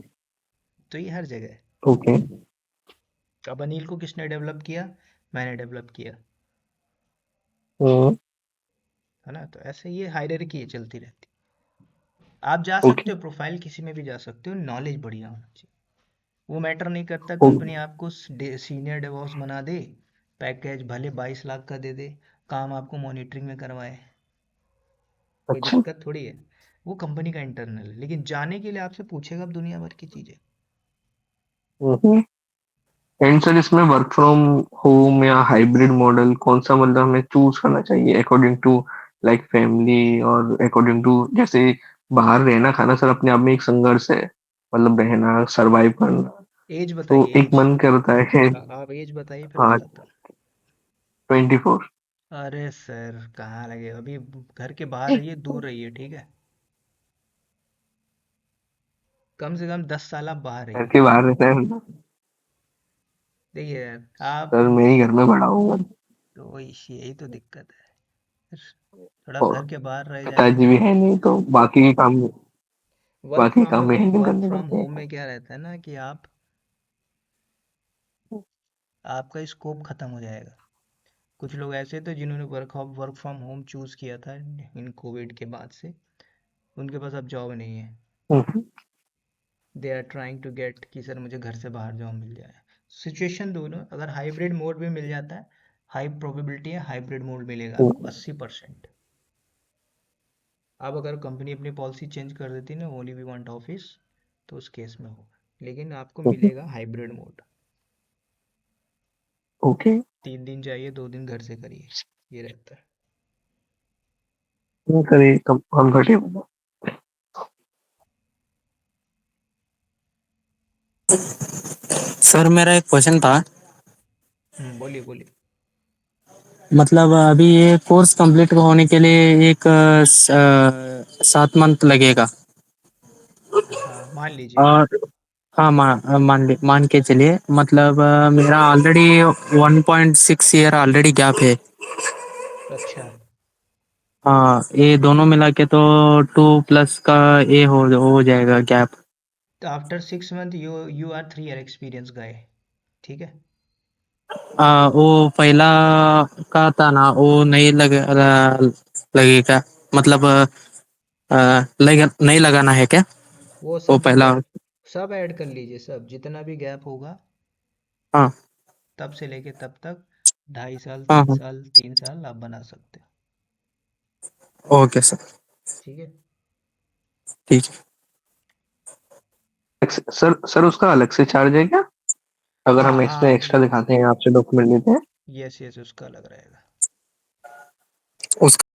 तो ये हर जगह है। ओके। अब अनिल को किसने डेवलप किया? मैंने डेवलप किया, हम्म। है ना? तो ऐसे ये हायरार्की चलती रहती। आप जा ओके। सकते हो, प्रोफाइल किसी में भी जा सकते हो, नॉलेज बढ़िया होना चाहिए। वो मैटर नहीं करता, ओके। कंपनी आपको सीनियर डेवॉप्स बना दे, पैकेज भले 22 लाख का दे दे, काम आपको मॉनिटरिंग में करवाए, कोई अच्छा। दिक्कत थोड़ी है। वो कंपनी का इंटरनल है, लेकिन जाने के लिए आपसे पूछेगा अब दुनिया भर की चीज़ें। हम्म। एंड सर इसमें वर्क फ्रॉम होम या हाइब्रिड मॉडल कौन सा मतलब हमें चूज करना चाहिए, अकॉर्डिंग टू लाइक फैमिली, और अकॉर्डिंग टू जैसे बाहर रहना खाना सर अपने आप में एक संघर्ष है, मतलब रहना, सरवाइव करना। एज तो बताइए, एक एज। मन करता है। आप एज बताइए फिर हाँ। बताता 24। हूँ। अरे सर कहाँ लगे, अभी घर के बाहर रहिए, दूर रहिए, ठीक है? कम से कम 10 साल आप बाहर घर रहिए। के बाहर रहता है मतलब? देखिए यार, आप सर मैं ही घर में बड़ा हूँ। तो यही तो दिक्कत है। थोड़ा और घर के बाहर रह पिताजी जाएंगे। भी है नहीं, तो वर्क बाकी फ्रॉम काम में हैंडल वर्क करने फ्रॉम पड़ते होम हैं। में क्या रहता है ना कि आप आपका स्कोप खत्म हो जाएगा। कुछ लोग ऐसे थे जिन्होंने वर्क फ्रॉम होम चूज किया था इन कोविड के बाद से, उनके पास अब जॉब नहीं है। Hmm. They are trying to get कि सर मुझे घर से बाहर जॉब मिल जाए। सिचुएशन दोनों, अगर हाइब्रिड मोड भी मिल जाता है, हाई प्रोबेबिलिटी है हाइब्रिड मोड मिलेगा आपको, 80%। अब अगर कंपनी अपनी पॉलिसी चेंज कर देती ना, ओनली वी वांट ऑफिस, तो उस केस में होगा, लेकिन आपको मिलेगा हाइब्रिड मोड। ओके। 3 दिन जाइए, 2 दिन घर से करिए, ये रहता है। करिए कंफर्टेबल। सर मेरा एक क्वेश्चन था। बोलिए बोलिए। मतलब अभी ये कोर्स कंप्लीट होने के लिए एक 7 मंथ लगेगा। हाँ मान लीजिए। और हाँ, मान के चलिए, मतलब मेरा ऑलरेडी 1.6 ईयर ऑलरेडी गैप है। अच्छा। हाँ, ये दोनों मिला के तो 2+ का ये हो जाएगा गैप। तो after 6 month you are 3 year experience गए, ठीक है। वो पहला का था ना, वो नहीं लगेगा, मतलब नहीं लगाना है क्या? वो वो सब पहला। सब ऐड कर लीजिए, सब जितना भी गैप होगा हाँ तब से लेके तब तक, 2.5 साल हाँ तीन हाँ। साल 3 साल आप बना सकते हो। Okay sir. ठीक है। ठीक है। सर सर उसका अलग से चार्ज है क्या, अगर हाँ हम इसमें एक्स्ट्रा हाँ, दिखाते हैं आपसे डॉक्यूमेंट लेते हैं? यस यस उसका अलग रहेगा। उसका